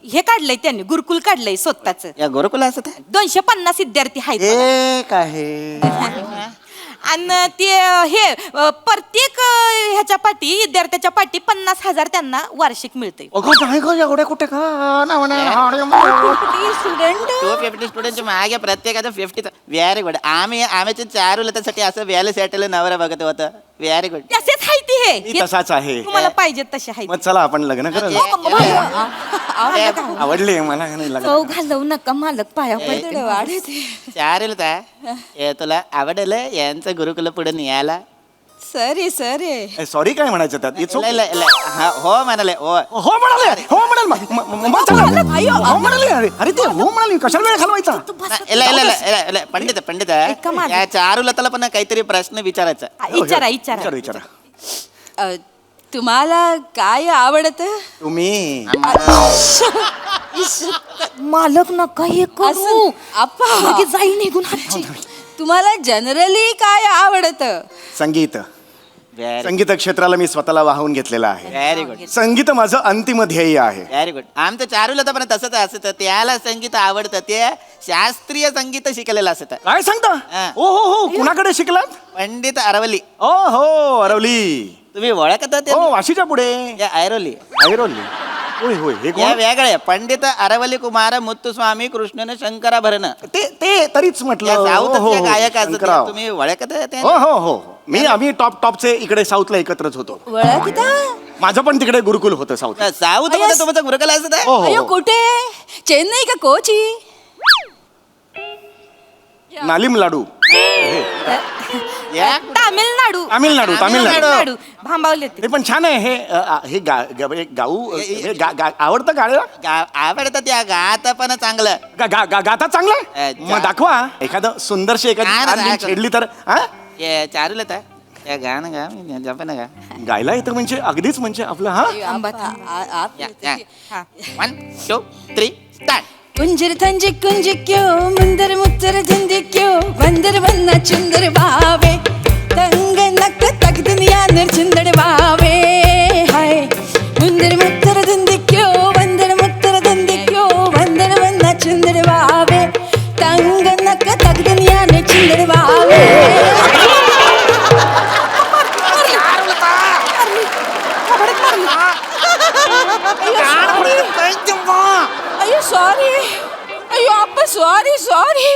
हे काढलंय त्यांनी, गुरुकुल काढलंय स्वतःच. या गुरुकुल असत 250 विद्यार्थी आहेत बघा. एक आहे. आणि ते हे प्रत्येक ह्याच्या पाठी विद्यार्थ्याच्या पाठी 50,000 त्यांना वार्षिक मिळते. एवढ्या कुठे का स्टुडंट 250 स्टुडंटच्या मागे प्रत्येकाचं 50. Very good. आम्ही आम्ही चारुलतासाठी असं व्याले सेटल नवरा बघत होतं. Very good. तसेच हाय ती मी हे तसाच आहे तुम्हाला पाहिजे तसे हाय मग चला आपण लग्न करू आवडले मला नाही लग्न चव घालवू नका मालक पाया पडते वाढते चालेल का तुला आवडेल यांचं गुरुकुल पुढे न्यायला सरी सॉरी काय म्हणायचं त्यात It's okay. हो म्हणाले हो हो म्हणाले हो म्हणाले अरे ते हो म्हणाले कशाला वेळ घालवायचा पंडित ऐका माझं. या चारुलताला पण काहीतरी प्रश्न विचारायचा विचारा विचारा विचारा तुम्हाला काय आवडत तुम्ही मालक नका हे करू आप्पा लगेच जाई निघून हातची तुम्हाला जनरली काय आवडत संगीत व्हेरी संगीत क्षेत्राला मी स्वतःला वाहून घेतलेलं आहे व्हेरी गुड संगीत माझं अंतिम ध्येय आहे व्हेरी गुड आमचं चारुलता पण तसंच असतं त्याला संगीत आवडतं ते शास्त्रीय संगीत शिकलेलं असतं काय सांगता हा. ओ हो कुणाकडे शिकलात पंडित अरवली ओ हो अरवली तुम्ही ओळखता ते हो वाशीच्या पुढे या ऐरोली ऐरोली होय होय हे या कोण वेगळे पंडित अरवली कुमार मुत्तुस्वामी कृष्णन शंकराभरण ते तरीच म्हटलं या हो, साऊथचे हो, गायक असतात शंकरराव. तुम्ही ओळखता ते हो हो हो आम्ही टॉपचे इकडे साऊथला एकत्रच होतो ओळखता माझं पण तिकडे गुरुकुल होतं साऊथ साऊथ मध्ये तुमचं गुरुकुल असत हो हो, अयो हो कुठे चेन्नई का कोची नालिम लाडू तामिळनाडू तामिळनाडू भांबावले ते पण छान आहे हे गाऊ आवडतं गाणं आवडतं त्या गाता पण चांगलं गाता चांगलं मग दाखवा एखादं सुंदरशी एखादी गाणं छान दाखव. बीन छेडली तर हा चारुलता या गाणं गा जपन गा गायला येतं म्हणजे अगदीच म्हणजे आपलं हा वन टू थ्री स्टार्ट कुंजर थंज कुंज क्यों मुंदर मुत्तर धंधे क्यों बंदर बन्ना चुंदर बावे तंग नक तक दुनिया निर्चंदड़ बावे हाय मुंदर मुत्तर धंधे क्यों बंदर मुत्तर धंधे क्यों बंदर बन्ना चुंदर बावे तंग नक तक दुनिया निर्चंदड़ बावे अयो सॉरी अयो आप्पा सॉरी सॉरी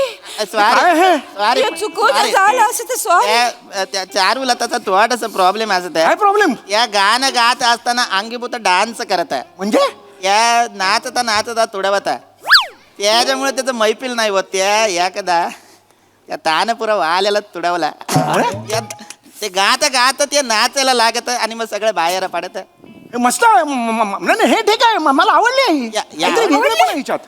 चुकून झालं असं तर सॉरी चारुलताचा थोडासा प्रॉब्लेम असत काय प्रॉब्लेम या गाणं गात असताना अंगीभूत डान्स करत आहे म्हणजे या नाचता तुडवता त्याच्यामुळे त्याचं मैफिल नाही होत त्या एखादा त्या तानपुरा वाल्याला तुडवला ते गात ते नाचायला लागत आणि मग सगळं बाहेर पडत मस्त नाही हे ठीक आहे मला आवडली काहीतरी वेगळेपणा हिच्यात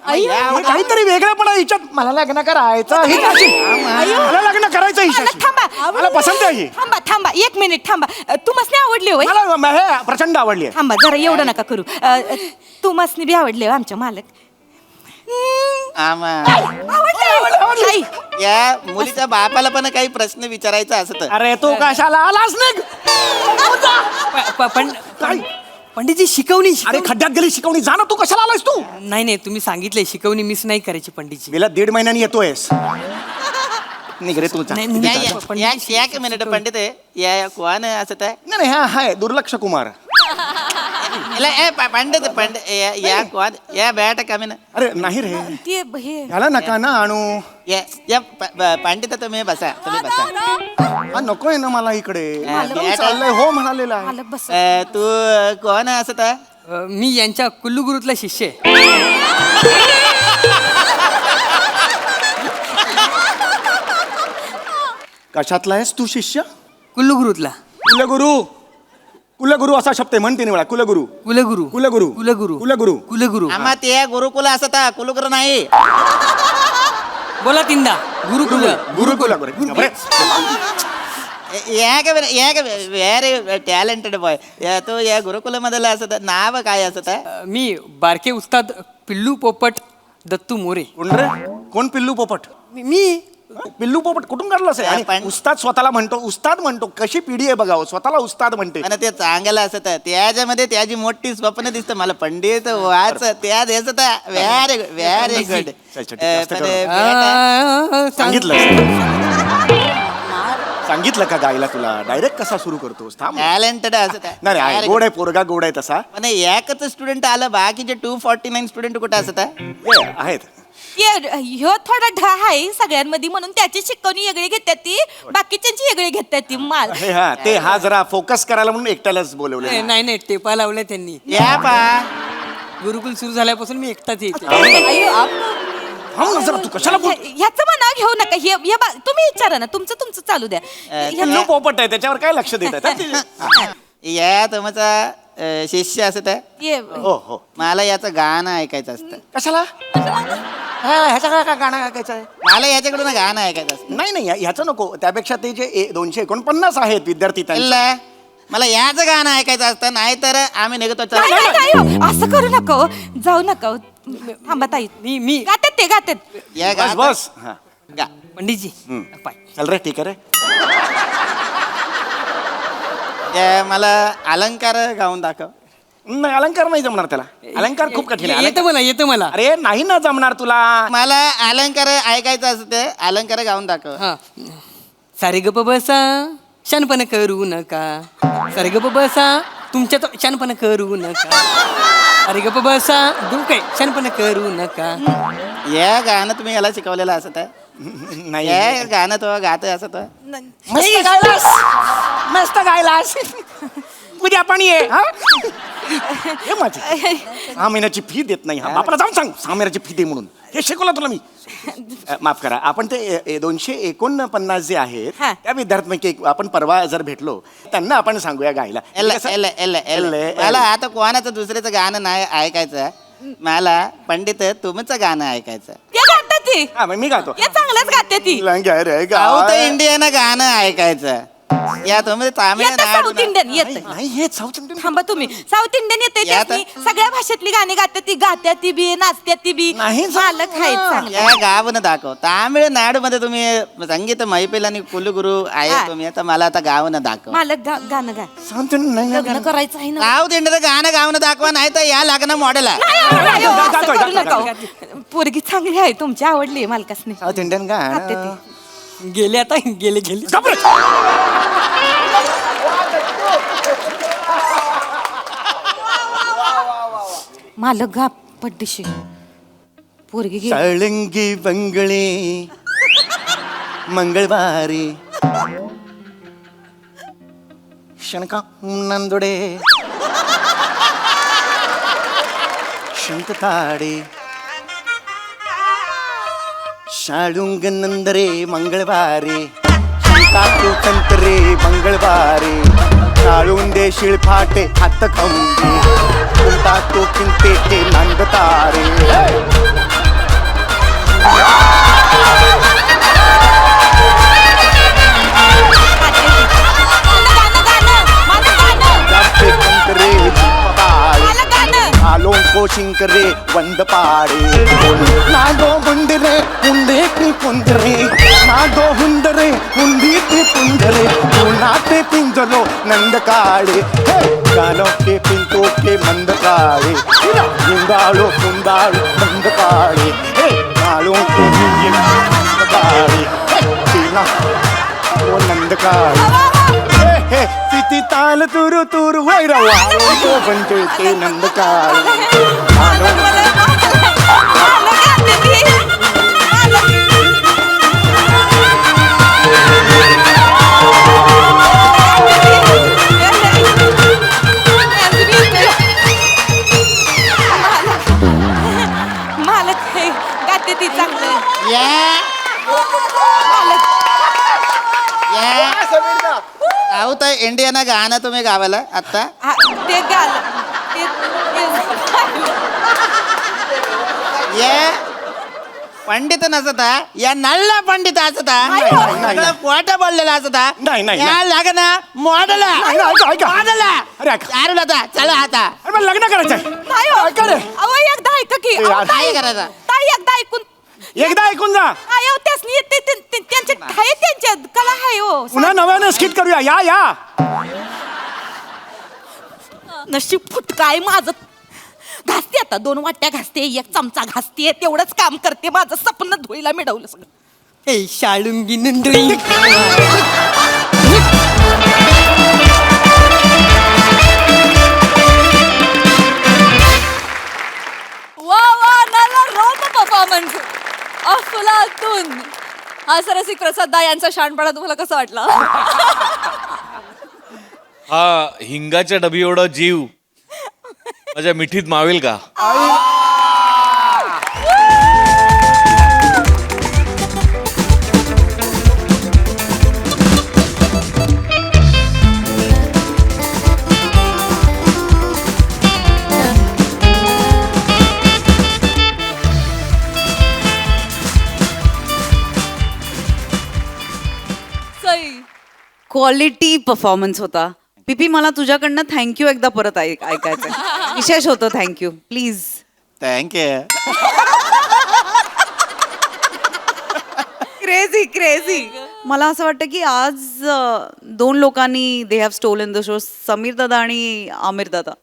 काहीतरी वेगळेपणा हिच्यात मला लग्न करायचं मला लग्न करायचं हिच्याशी थांबा मला पसंत आहे ही. थांबा 1 मिनिट थांबा तुम्हाला आवडली होय मला हे प्रचंड आवडली आहे थांबा जरा एवढं नका करू तुम्हाला बी आवडले आमच्या मालक आवडले या मुलीच्या बापाला पण काही प्रश्न विचारायचा असत अरे तू कशाला आलास नाही काय पंडितजी शिकवणी अरे खड्ड्यात गेली शिकवणी जा ना तू कशाला आलास तू नाही तुम्ही सांगितलंय शिकवणी मिस नाही करायची पंडितजी गेल्या 1.5 महिन्यानी येतोयस निघरे तू एक मिनिट पंडित या कोण असत आहे नाही हा हाय दुर्लक्ष कुमार पंडित या कोण या बेटा कमी ना अरे नाही रे ते हे याला नका ना आणू या पंडित तुम्ही बसा हा नकोय ना मला इकडे मालक चाललंय हो म्हणालेला आहे मालक बस तू कोण असत आहे मी यांच्या कुल्लू गुरुतला शिष्य आहे कशातला आहेस तू शिष्य कुल्लू गुरुतला कुलगुरू असा शब्द आहे म्हण 3 वेळा कुलगुरू कुलगुरू कुलगुरू कुलगुरू कुलगुरू कुलगुरू आम्हा ते गुरुकुल असत कुलगुरू नाही बोला तीनदा गुरुकुल गुरुकुल व्हेरी टॅलेंटेड बॉय तो या गुरुकुल मधला असत नाव काय असत मी बारके उस्ताद पिल्लू पोपट दत्तू मोरे कोण रे कोण पिल्लू पोपट मी पिल्लू पोपट कुठून काढलं आणि उस्ताद स्वतःला म्हणतो उस्ताद म्हणतो कशी पिढी आहे बघावं स्वतःला उस्ताद म्हणते पण ते चांगलं असत त्याच्यामध्ये त्याची मोठी स्वप्न दिसत मला पंडित वाच त्या दिसत व्हेरी व्हेरी गुड सांगितलं का गायला तुला डायरेक्ट कसा सुरू करतोस थांब टॅलेंटेड असत नाही गोड आहे पोरगा गोड आहे तसा पण एकच स्टुडंट आलं बाकीचे 249 स्टुडंट कुठे असत आहेत ह्यो थोडा ढा आहे सगळ्यांमध्ये म्हणून त्याची शिकवणी वेगळी घेतात ती बाकीच्यांची वेगळी घेतात ती माल ते हा जरा फोकस करायला म्हणून एकट्यालाच बोलवलं नाही नाही टेपा लावलाय त्यांनी या पा गुरुकुल सुरू झाल्यापासून मी एकटाच येते हा ना जरा तू कशाला बोल ह्याचं म्हणा घेऊ नका तुम्ही विचारा ना तुमचं तुमचं चालू द्या पिल्लू पोपट आहे त्याच्यावर काय लक्ष देत आहे या तुमचा शिष्य असत ये हो हो मला याचं गाणं ऐकायचं असतं कशाला ह्याचा काय गाणं ऐकायचं आहे मला याच्याकडून गाणं ऐकायचं असतं नाही नाही ह्याचं नको त्यापेक्षा ते जे 249 आहेत विद्यार्थी त्यांचं इल्ला, मला याचं गाणं ऐकायचं असतं नाहीतर आम्ही निघतो नाही, नाही, नाही, हो. असं करू नका हो. जाऊ नका हो. थांबा ताई मी गातात ते गातात या बस गाणं- बस हा गा. पंडितजी पाय चल रे ठीक आहे रे त्या मला अलंकार गाऊन दाखव. नाही अलंकार नाही जमणार त्याला अलंकार खूप कठीण आहे येतं मला अरे नाही ना जमणार तुला मला अलंकार ऐकायचं असतं अलंकार गाऊन दाखव. हा सारे गप बसा शानपण करू नका सारे गप बसा तुमच्या तो शानपण करू नका अरे गप बसा काय शानपण करू नका या गाणं तुम्ही याला शिकवलेलं असत नाही या गाणं तो गात असत. मस्त गायलास मस्त गायलास उद्या आपण ये हा? ये माझी 6 महिन्याची फी देत नाही हा बापाला जाऊन सांग 6 महिन्याची फी दे म्हणून हे शिकवलं तुला मी माफ करा आपण ते 249 जे आहेत हा. त्या विद्यार्थ्यांपैकी आपण परवा जर भेटलो त्यांना आपण सांगूया गायला मला आता कोणाचं दुसऱ्याचं गाणं नाही ऐकायचं मला पंडित तुमचं गाणं ऐकायचं. ते गातात ती हा, मग मी गातो हे चांगलंच गाते ती साऊथ इंडियन गाणं ऐकायचं. या तुम्ही साऊथ तामिळनाडू इंडियन येत नाही हे साऊथ इंडियन थांबा तुम्ही साऊथ इंडियन येते यात- त्यातनी सगळ्या भाषेतली गाणी गात्या ती बी नाचत्या ती बी नाही जमत. मालक आहेत चांगले या गावनं दाखव. तामिळनाडू मध्ये तुम्ही संगीत मैफिल आणि कुलगुरू आहे हा. तुम्ही आता मला आता गावनं दाखव. मालक गाणं गा साऊथ इंडियन नाही लग्न करायचं आहे ना साऊथ इंडियन गाणं गावनं दाखवा नाही तर या लग्न मॉडेल आहे. नाही, हो, असं गातोय, करू गातोय, नका हो. पोरगी चांगली आहे तुमची आवडली आहे मालकासने साऊथ इंडियन गाते गाणं ती. गेले आता गेले गप्प रे. मालक गा पड्डीशी पोरगी गेली. साळंगी बंगळे मंगळवारी शणका नंदुडे शंकताडे शाळुंग नंदरे मंगळवारी शंकातू कंतरे मंगळवारी शाळुंदे शिळफाटे हात खंबे तो किंते ते नांदतारे जापे कंतरे झुपपाळे मालक गाणं आलो कोशिंकरे वंद पाडे नागो हुंडरे हुंडे की पुंदरे नागो हुंडरे हुंडी की पुंदरे नाते पिंजलो नंद काळे गानो के पिंतो के मंद काळे लिंगाळो कुंदाळो मंद काळे नाळो के मंद काळे तिला ओ नंद काळे तिथी ताल तुरु तुरु वैरवा तो बनते ते नंद काळे मालक हे गाते ती चांगलं या मालक या साऊथ इंडियन गाणं तुम्ही गावाला आता हा, ते गाल ये पंडित नसता या नल्ला पंडित असता नाही, नाही. पोट बोललेला असता नाही, नाही, या लग्न मॉडेल नाही, ऐका, ऐका. मॉडेल अरे, ऐका. चालू आता चला आता अरे मला लग्न करायचंय नाही हो. अहो, एकदा ऐका की अहो, यार. काय करायचं ताई एकदा ऐकून एकदा ऐकून जा अहो, त्यासनी येते त्यांच्या आहे त्यांच्या कला आहे हो पुन्हा नव्यानं स्किट करूया या या नशीब फुटकाय माझं घासते आता 2 वाट्या घासते 1 चमचा घासते तेवढंच काम करते माझं स्वप्न धुईला मिळवलं सगळं ए शाळुंगी नंदुई वा वा नाला रोप परफॉर्मन्स तुला आतून हास्यरसिक प्रसाद दा यांचा शहाणपणा तुम्हाला कसं वाटला? हा हिंगाच्या डबी एवढा जीव माझ्या मिठीत मावेल का? सई. क्वालिटी परफॉर्मन्स होता. पीपी मला तुझ्याकडनं थँक्यू एकदा परत ऐकायचं. विशेष होतं thank you please. Thank you. Crazy crazy. मला असं वाटतं की आज दोन लोकांनी they have stolen the show, Sameer दादा आणि आमिर दादा.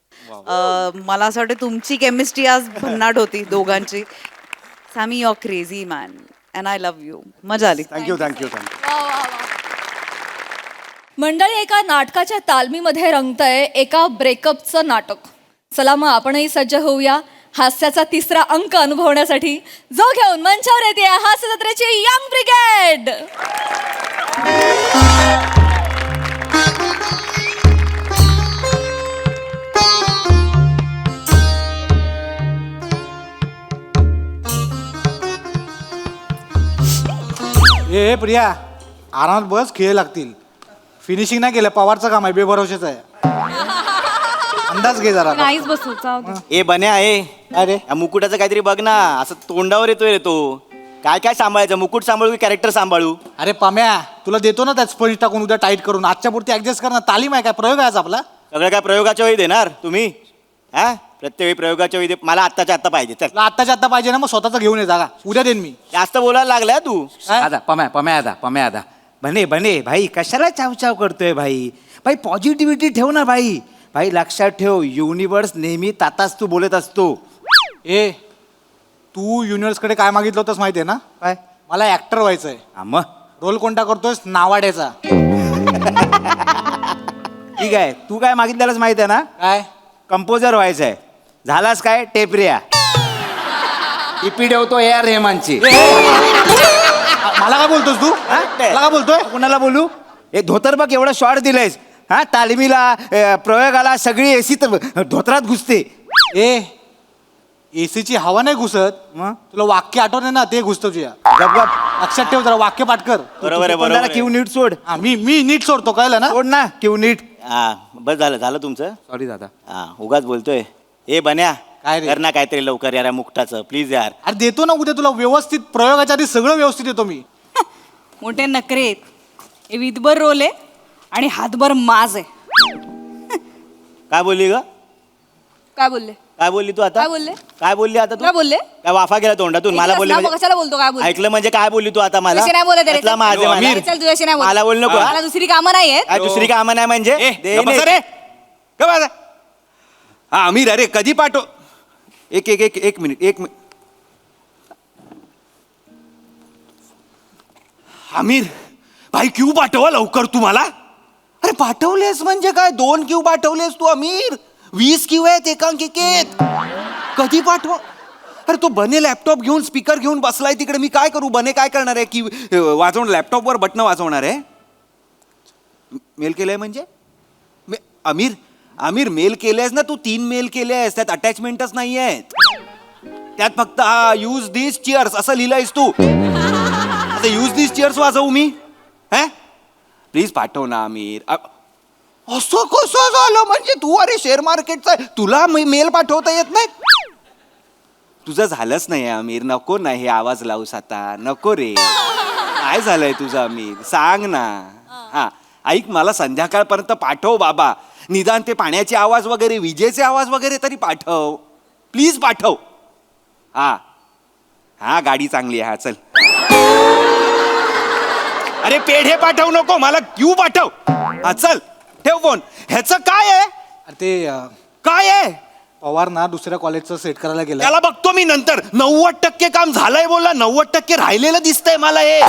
मला असं वाटतं तुमची केमिस्ट्री आज भन्नाट होती दोघांची. Sammy you are crazy man and I love you. मजा आली. Thank you thank you thank you. मंडळी, एका नाटकाच्या तालमीमध्ये रंगतंय एका ब्रेकअपचं नाटक. चला मग आपणही सज्ज होऊया हास्याचा तिसरा अंक अनुभवण्यासाठी. जो घेऊन मंचावर येते हास्य जत्रेची यंग ब्रिगेड. ए प्रिया, आरामात बस, खेळ लागतील. फिनिशिंग नाही केलं, पवारचं काम आहे, बेभरोशाचं आहे. अंदाज घे जरा. नाहीच बसू. ए बन्या आहे. अरे या मुकुटाचं काहीतरी बघ ना, असं तोंडावर येतोय रे तो. काय काय सांभाळायचं, मुकुट सांभाळू की कॅरेक्टर सांभाळू? अरे पम्या, तुला देतो ना त्यात स्पंज टाकून उद्या टाईट करून. आजच्या पुरती ऍडजस्ट कर ना. तालीम आहे काय, प्रयोग आहे आज आपला. सगळं काय प्रयोगाच्या वेळी देणार तुम्ही? हा, प्रत्येक वेळी प्रयोगाच्या वेळी मला आत्ताच्या आत्ता पाहिजे. चल, तुला आत्ताच्या आत्ता पाहिजे ना, मग स्वतःच घेऊन ये जागा. उद्या देईन मी. जास्त बोलायला लागलाय तू. आदा पम्या आदा बने भाई, कशाला चावचाव करतोय भाई? भाई पॉझिटिव्हिटी ठेव ना भाई. भाई लक्षात ठेव, युनिव्हर्स नेहमी ताताच तू बोलत असतो. ए, तू युनिव्हर्स कडे काय मागितलं होतंस माहितीये ना? काय? मला ऍक्टर व्हायचंय. हा मग रोल कोणता करतोयस? नावाड्याचा. ठीक आहे, तू काय मागितलेलंच माहित आहे ना? काय? कंपोजर व्हायचंय. झालास काय? टेपरिया. टिपी ठेवतो AR रेहमानची. मला काय बोलतोस तू? मला काय बोलतोय? कुणाला बोलू? हे धोतर बघ एवढं शॉर्ट दिलंयस. हा, तालमीला प्रयोगाला सगळी एसी धोतरात घुसते. ए, एसीची हवा नाही घुसत. मग तुला वाक्य आठवण ना, ते घुसतो तुझ्या. गप लक्षात ठेव जरा, वाक्य पाठ कर. बरोबर आहे, बरोबर आहे. क्यू नीट सोड. हा, मी नीट सोडतो, कळलं ना? सोड ना क्यू नीट. हा, बस झालं तुमचं. सॉरी दादा. हा, उगाच बोलतोय. ए बन्या, काय रे? कर ना काहीतरी लवकर यार, मुकुटाचं प्लीज यार. अरे देतो ना उद्या तुला व्यवस्थित, प्रयोगाच्या आधी सगळं व्यवस्थित देतो मी. मोठे नखरे आहेत. हे विधभर रोल आहे आणि हातभर माज आहे. काय बोलली ग? काय बोलले? काय बोलली तू आता? काय बोलले? काय बोलली आता तू? काय बोलले? काय वाफा गेला तोंडातून? मला बोलली म्हणजे- कशाला बोलतो? काय बोलतो? ऐकलं म्हणजे काय बोलली तू आता मला? तुझ्याशी नाही बोलत आहे रे. कसला माझे चल, मला? चल तुझ्याशी नाही बोलत. मला बोल नको. मला दुसरी कामं नाही आहेत. काय दुसरी कामं नाही म्हणजे? दे गप्प ने. बसा रे. गप्प बसा. हा अमीर, अरे कधी पाठव? एक मिनिट. आमिर भाई क्यू पाठवा लवकर तुम्हाला. अरे पाठवलेस म्हणजे काय? 2 क्यू पाठवलेस तू आमिर. 20 क्यू आहेत एकांकिकेत. कधी पाठवा? अरे तो बने लॅपटॉप घेऊन स्पीकर घेऊन बसलाय तिकडे. मी काय करू? बने काय करणार आहे? की वाजवणार, लॅपटॉपवर बटन वाजवणार आहे? मेल केलंय म्हणजे? आमिर मेल केलेस ना तू? 3 मेल केले आहेस, त्यात अटॅचमेंटच नाही आहेत. त्यात फक्त यूज दिस चिअर्स असं लिहिलंयस तू. आता यूज दिस चिअर्स वाजवू मी? प्लीज पाठव ना आमिर. असं कसं झालं म्हणजे? तू अरे शेअर मार्केटचा, तुला मेल पाठवता येत नाही? तुझं झालंच नाही आमिर. नको ना हे आवाज लावूस आता. नको रे. काय झालंय तुझं आमिर? सांग ना. हा ऐक, मला संध्याकाळपर्यंत पाठव बाबा. निदान ते पाण्याचे आवाज वगैरे, विजेचे आवाज वगैरे तरी पाठव. प्लीज पाठव. हा गाडी चांगली आहे. हा चल. अरे पेढे पाठव नको, मला क्यू पाठव. हा चल, ठेव फोन. ह्याचं काय आहे? अरे ते काय आहे? पवार ना दुसऱ्या कॉलेजचं सेट करायला गेला. त्याला बघतो मी नंतर. 90% काम झालंय बोलला. 90% राहिलेलं दिसतंय मला हे.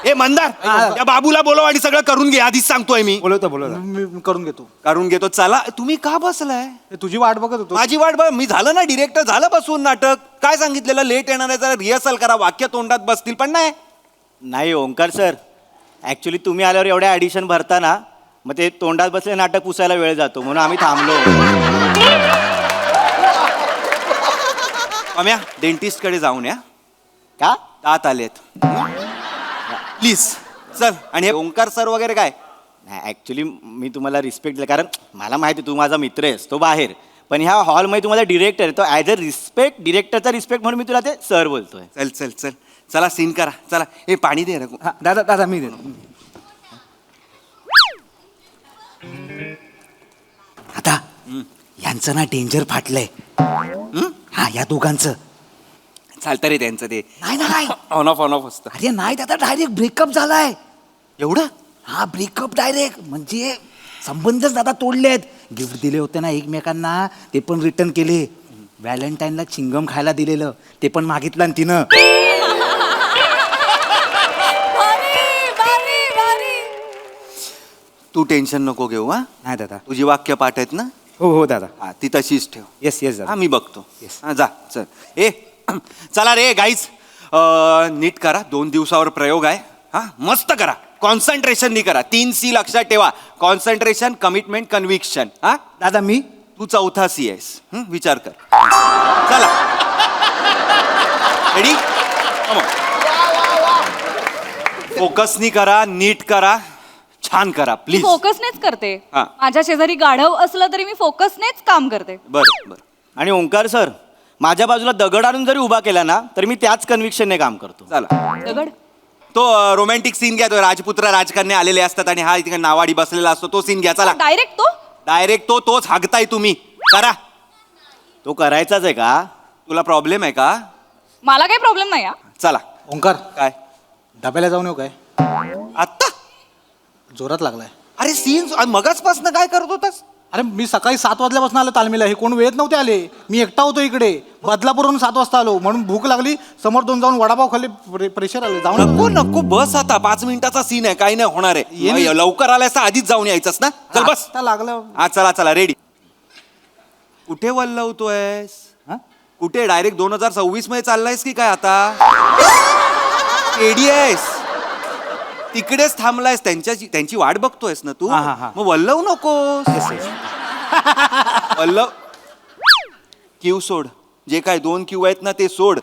ए मंदार त्या बाबूला बोलव आणि सगळं करून घे, आधीच सांगतोय मी. बोलवतो मी करून घेतो. करून घेतो. चला, तुम्ही का बसलाय? तुझी वाट बघत होतो. माझी वाट बघ, मी झालं ना डिरेक्टर, झालं बसून नाटक. काय सांगितलेलं, लेट येणार आहे, जरा रिहर्सल करा, वाक्य तोंडात बसतील. पण नाही ओंकार सर, ऍक्च्युली तुम्ही आल्यावर एवढ्या ॲडिशन भरताना मग ते तोंडात बसले नाटक पुसायला वेळ जातो म्हणून आम्ही थांबलो. आम्या डेंटिस्ट कडे जाऊन या, का? दात आलेत प्लीज. चल. आणि हे ओंकार सर वगैरे काय? नाही ॲक्च्युली मी तुम्हाला रिस्पेक्ट दिला, कारण मला माहिती आहे तू माझा मित्र आहेस, तो बाहेर, पण ह्या हॉलमध्ये तुम्हाला डिरेक्टर आहे, तो ॲज अ रिस्पेक्ट, डिरेक्टरचा रिस्पेक्ट म्हणून मी तुला ते सर बोलतोय. चल चल चल, चला सीन करा. चला, हे पाणी दे रे. दादा मी देतो. आता यांचं ना डेंजर फाटलंय. हा, या दोघांचं. चालतं रे त्यांचं ते. नाही ऑन ऑफ असतं. अरे नाही, दादा डायरेक्ट ब्रेकअप झालाय. एवढं? हा, ब्रेकअप डायरेक्ट, म्हणजे संबंधच दादा तोडलेत. गिफ्ट दिले होते ना एकमेकांना, ते पण रिटर्न केले. व्हॅलेंटाईनला चिंगम खायला दिलेलं, ते पण मागितलं ना तिनं. तू टेन्शन नको घेऊ. हा, नाही दादा. तुझी वाक्य पाठ आहेत ना? हो दादा. हा, ती तशीच ठेव. येस दादा. हा, मी बघतो. हा, जा. चल. चला रे गाईज, नीट करा. 2 दिवसावर प्रयोग आहे. हा, मस्त करा. कॉन्सन्ट्रेशन करा. 3 C लक्षात ठेवा. Concentration, commitment, conviction. हा दादा मी तू 4था C आहेस. विचार कर. चला, रेडी? फोकसनी करा, नीट करा, छान करा प्लीज. फोकसनेच करते. हा. माझ्या शेजारी गाढव असलं तरी मी फोकसनेच काम करते. बर. आणि ओंकार सर, माझ्या बाजूला दगड आणून जरी उभा केला ना तरी मी त्याच कन्व्हिक्शनने काम करतो. चला, दगड. तो रोमॅन्टिक सीन घ्या. तो राजपुत्र राजकन्या आलेले असतात आणि हा इथे नावाडी बसलेला असतो. तो सीन घ्या. चला, डायरेक्ट तोच हागताय तुम्ही. करा. तो करायचाच आहे का? तुला प्रॉब्लेम आहे का? मला काही प्रॉब्लेम नाही. चला. ओंकार, काय डब्याला जाऊन येऊ काय? आत्ता? जोरात लागलाय. अरे सीन मगाचपासून काय करत होतास? अरे मी सकाळी 7 वाजल्यापासून आलो तालमीला. हे कोण वेळेत नव्हते आले. मी एकटा होतो इकडे. बदलापूरवरून 7 वाजता आलो, म्हणून भूक लागली. समोर जाऊन वडापाव खाल्ले, प्रेशर आले. जाऊन नको बस आता. 5 मिनिटाचा सीन आहे, काही नाही होणार आहे. लवकर आलायस आधीच जाऊन यायचंस ना. चल बस. लागलं. हा, चला रेडी. कुठे वल्लवतोयस? कुठे? डायरेक्ट 2026 मध्ये चाललायस की काय आता? एडी आहेस, तिकडेच थांबलायस. त्यांची वाट बघतोयस ना तू. मग वल्लव नकोस. वल्लव क्यू सोड. जे काय 2 क्यू आहेत ना ते सोड.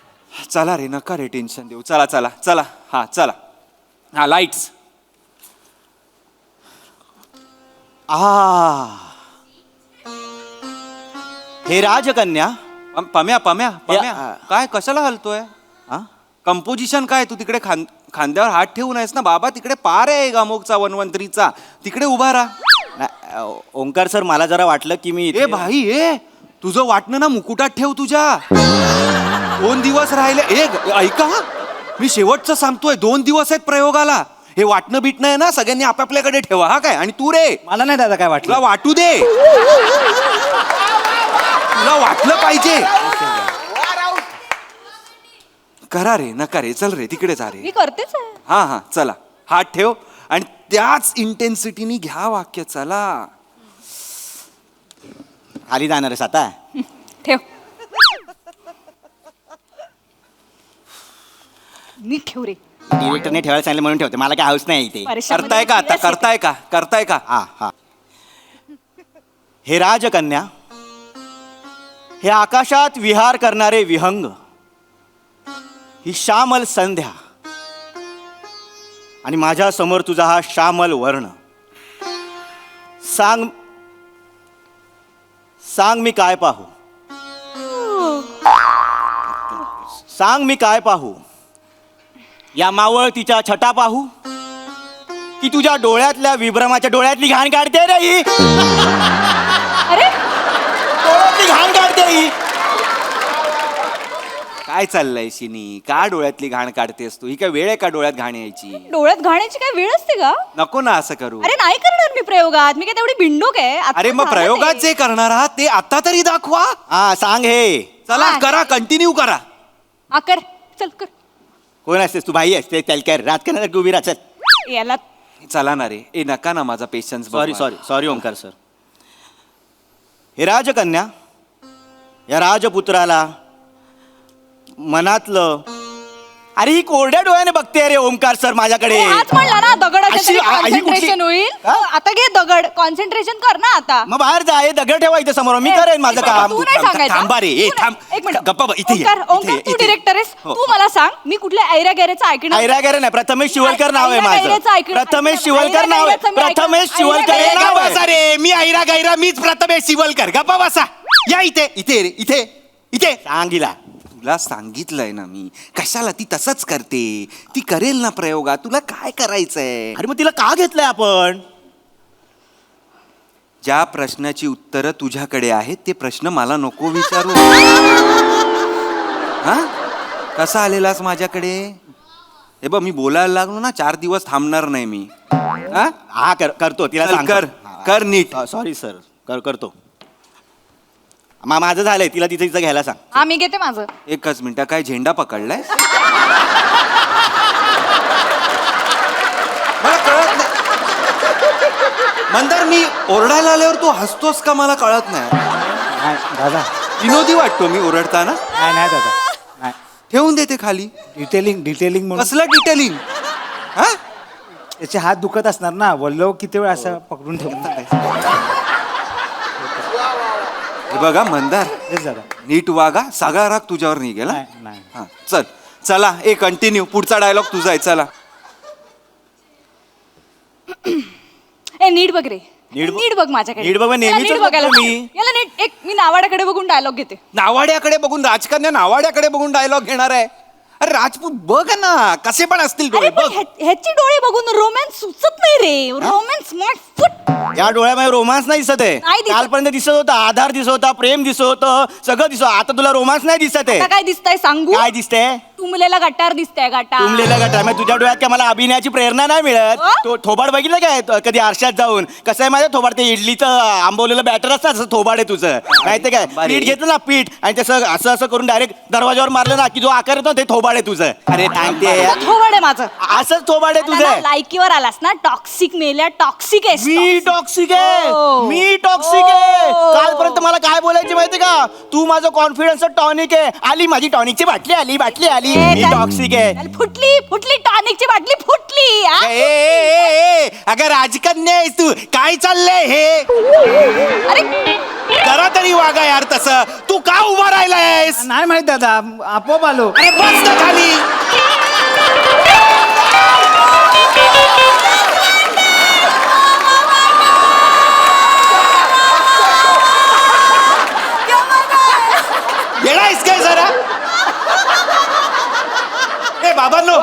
चला रे, नका रे टेन्शन देऊ. चला. हा, चला. हा, लाईट्स. हे राजकन्या. पम्या काय कशाला हलतोय? कंपोजिशन काय? तू तिकडे खांद्यावर हात ठेवून आहेस ना बाबा. तिकडे पार आहे गामोगचा, वनवंतरीचा. तिकडे उभा राहा. ओंकार सर, मला जरा वाटलं की मी ए भाई, तुझं वाटणं ना मुकुटात ठेव तुझ्या. 2 दिवस राहिले. ऐका, मी शेवटचं सांगतोय. 2 दिवस आहेत प्रयोगाला. हे वाटणं बिटणं आहे ना, सगळ्यांनी आपापल्याकडे ठेवा. हा काय? आणि तू रे, मला नाही दादा काय वाटलं. तुला वाटू दे. तुला वाटलं पाहिजे. करा रे, नका रे. चल रे, तिकडे जा रे. मी करतेच. हा, चला. हात ठेव आणि त्याच इंटेन्सिटीनी घ्या वाक्य. चला. खाली जाणार आहेस आता? ठेव. नीट ठेव रे. डिरेक्टरने ठेवायला सांगितलं म्हणून ठेवते. मला काय हाऊस नाही इथे. करताय का आता? करताय का? हा. हे राजकन्या, हे आकाशात विहार करणारे विहंग, ही श्यामल संध्या आणि माझ्या समोर तुझा हा श्यामल वर्ण. सांग मी काय पाहू? सांग मी काय पाहू? या मावळतीच्या छटा पाहू की तुझ्या डोळ्यातल्या विभ्रमाच्या डोळ्यातली घाण काढते रे ही. डोळ्यातली घाण काढते ही. काय चाललंय शिनी? का डोळ्यातली घाण काढतेस तू? ही काय वेळ आहे का डोळ्यात घाण यायची? डोळ्यात घाण्याची काय वेळ असते का? नको ना असं करू. अरे नाही करणार मी प्रयोगात. मी काय तेवढी बिंडूक आहे? अरे मग प्रयोगात जे करणार आहात ते आता तरी दाखवा. हा, सांग हे. चला, करा. कंटिन्यू करा. कर. चल कर. कोण असतेस तू? बाई असते त्याला राजकारणासारखी उभी राहत. याला चला ना रे, ए नका ना माझा पेशन्स. Sorry Omkar sir. हे राजकन्या, या राजपुत्राला मनातलं, अरे ही कोरड्या डोळ्याने बघते रे ओंकार सर माझ्याकडे. आज म्हणला ना दगडाचं अशी- ही कुठली- कॉन्सन्ट्रेशन होईल. हा? आता घे दगड, कॉन्सन्ट्रेशन कर ना आता. मग बाहेर जा, हे दगड ठेवा इथे समोर, मी करेन माझं काम. तू नाही सांगायचं. थांबा रे, ए तू थांब. नाही. एक मिनिट. गप्पा बस, इथे ये, ओंकार, इथे ये, तू इथे. डिरेक्टर आहेस. हो. तू मला सांग, मी कुठल्या ऐरा गैरेचं ऐकणार? ऐरागैरे नाही, प्रथमेश शिवलकर नाव आहे माझं. ऐरागैरेचं ऐकणार. प्रथमेश शिवलकर नाव आहे. ऐरागैरेचं मी ऐकणार. प्रथमेश शिवलकर हे नाव आहे. बसा रे, मी ऐरा गैरा, मीच प्रथमेश शिवलकर. गप्पा बसा, या इथे इथे रे, इथे इथे. सांगिला तुला सांगितलंय ना मी, कशाला ती तसंच करते. ती करेल ना प्रयोगा, तुला काय करायचंय. अरे मग तिला का घेतलंय आपण? ज्या प्रश्नाची उत्तरं तुझ्याकडे आहेत ते प्रश्न मला नको विचारू. हा, कसा आलेलास माझ्याकडे? हे बघ, मी बोलायला लागलो ना 4 दिवस थांबणार नाही मी. हा, हा करतो तिला चल, सांगतो. कर कर नीट. सॉरी सर, करतो. माझं झालंय, तिला तिचं घ्यायला सांग. हा मी घेते माझं. एकच मिनिट, काय झेंडा पकडलाय? मला कळत नाही. मंदार, मी ओरडायला आल्यावर तू हसतोस का मला कळत नाही. दादा विनोदी वाटतो मी ओरडताना. नाही दादा नाही. ठेवून देते खाली. डिटेलिंग म्हणून कसलं डिटेलिंग? हा, त्याचे हात दुखत असणार ना, वल्लव किती वेळ असं पकडून ठेवून. हे बघा मंदार, तेच दादा. नीट वागा, सगळा राग तुझ्यावर निघेल. हा? नाही. हा, चल चला, कंटिन्यू. पुढचा डायलॉग तुझा आहे, चला. ए नीट बघ रे, नीट बघ. नीट बघ माझ्याकडे. नीट बघ, मग याला नेहमीच नीट बघायला बघतो मी. सांग. याला नीट एक मी नावाड्याकडे बघून डायलॉग घेते. नावाड्याकडे बघून, राजकन्या नावाड्याकडे बघून डायलॉग घेणार आहे? अरे राजपूत बघ ना, कसे पण असतील अरे डोळे, पण बघ. ह्याची डोळे बघून रोमॅन्स सुचत नाही रे. रोमॅन्स माय फुट. या डोळ्यामध्ये रोमांस नाही दिसत आहे. नाही दिसत. कालपर्यंत दिसत होता, आधार दिसत होता, प्रेम दिसत होतं, सगळं दिसत. आता तुला रोमांस नाही दिसत आहे. आता काय दिसतंय सांगू? काय दिसतंय? तुंबलेला गटार दिसतंय, गटार. तुंबलेला गटार. मग तुझ्या डोळ्यात काय मला अभिनयाची प्रेरणा नाही मिळत? तो थोबाड बघितलं काय कधी आरशात जाऊन? कसं आहे माझं थोबाड? ते इडलीचं आंबवलेलं बॅटर असतं, असं थोबाड आहे तुझं. माहितीये काय? पीठ घेतलं ना, पीठ, आणि तसं असं करून डायरेक्ट दरवाजावर मारलं ना, की जो आकार येतो ते थोबाड आहे तुझं. अरे सांगते, थोबाड आहे माझं. असंच थोबाड आहे मला ना तुझं. लायकीवर आलास ना, टॉक्सिक मेल्या, टॉक्सिक आहेस. मी टॉक्सिक आहे. हो. मी टॉक्सिक आहे. हो. कालपर्यंत मला काय बोलायची माहिती का? तू माझं कॉन्फिडन्स टॉनिक आहे. आली माझी टॉनिकची बाटली आली, बाटली आली. मी टॉक्सिक आहे. फुटली टॉनिकची बाटली फुटली. हा? अगं राजकन्या आहेस तू, काय चाललंय हे? अरे जरा तरी वागा यार तसं. तू का उभा राहिलायस? नाही माहित दादा, आपोआप आलो. अरे बस ना खाली. येणारच काय जरा? ए बाबांनो,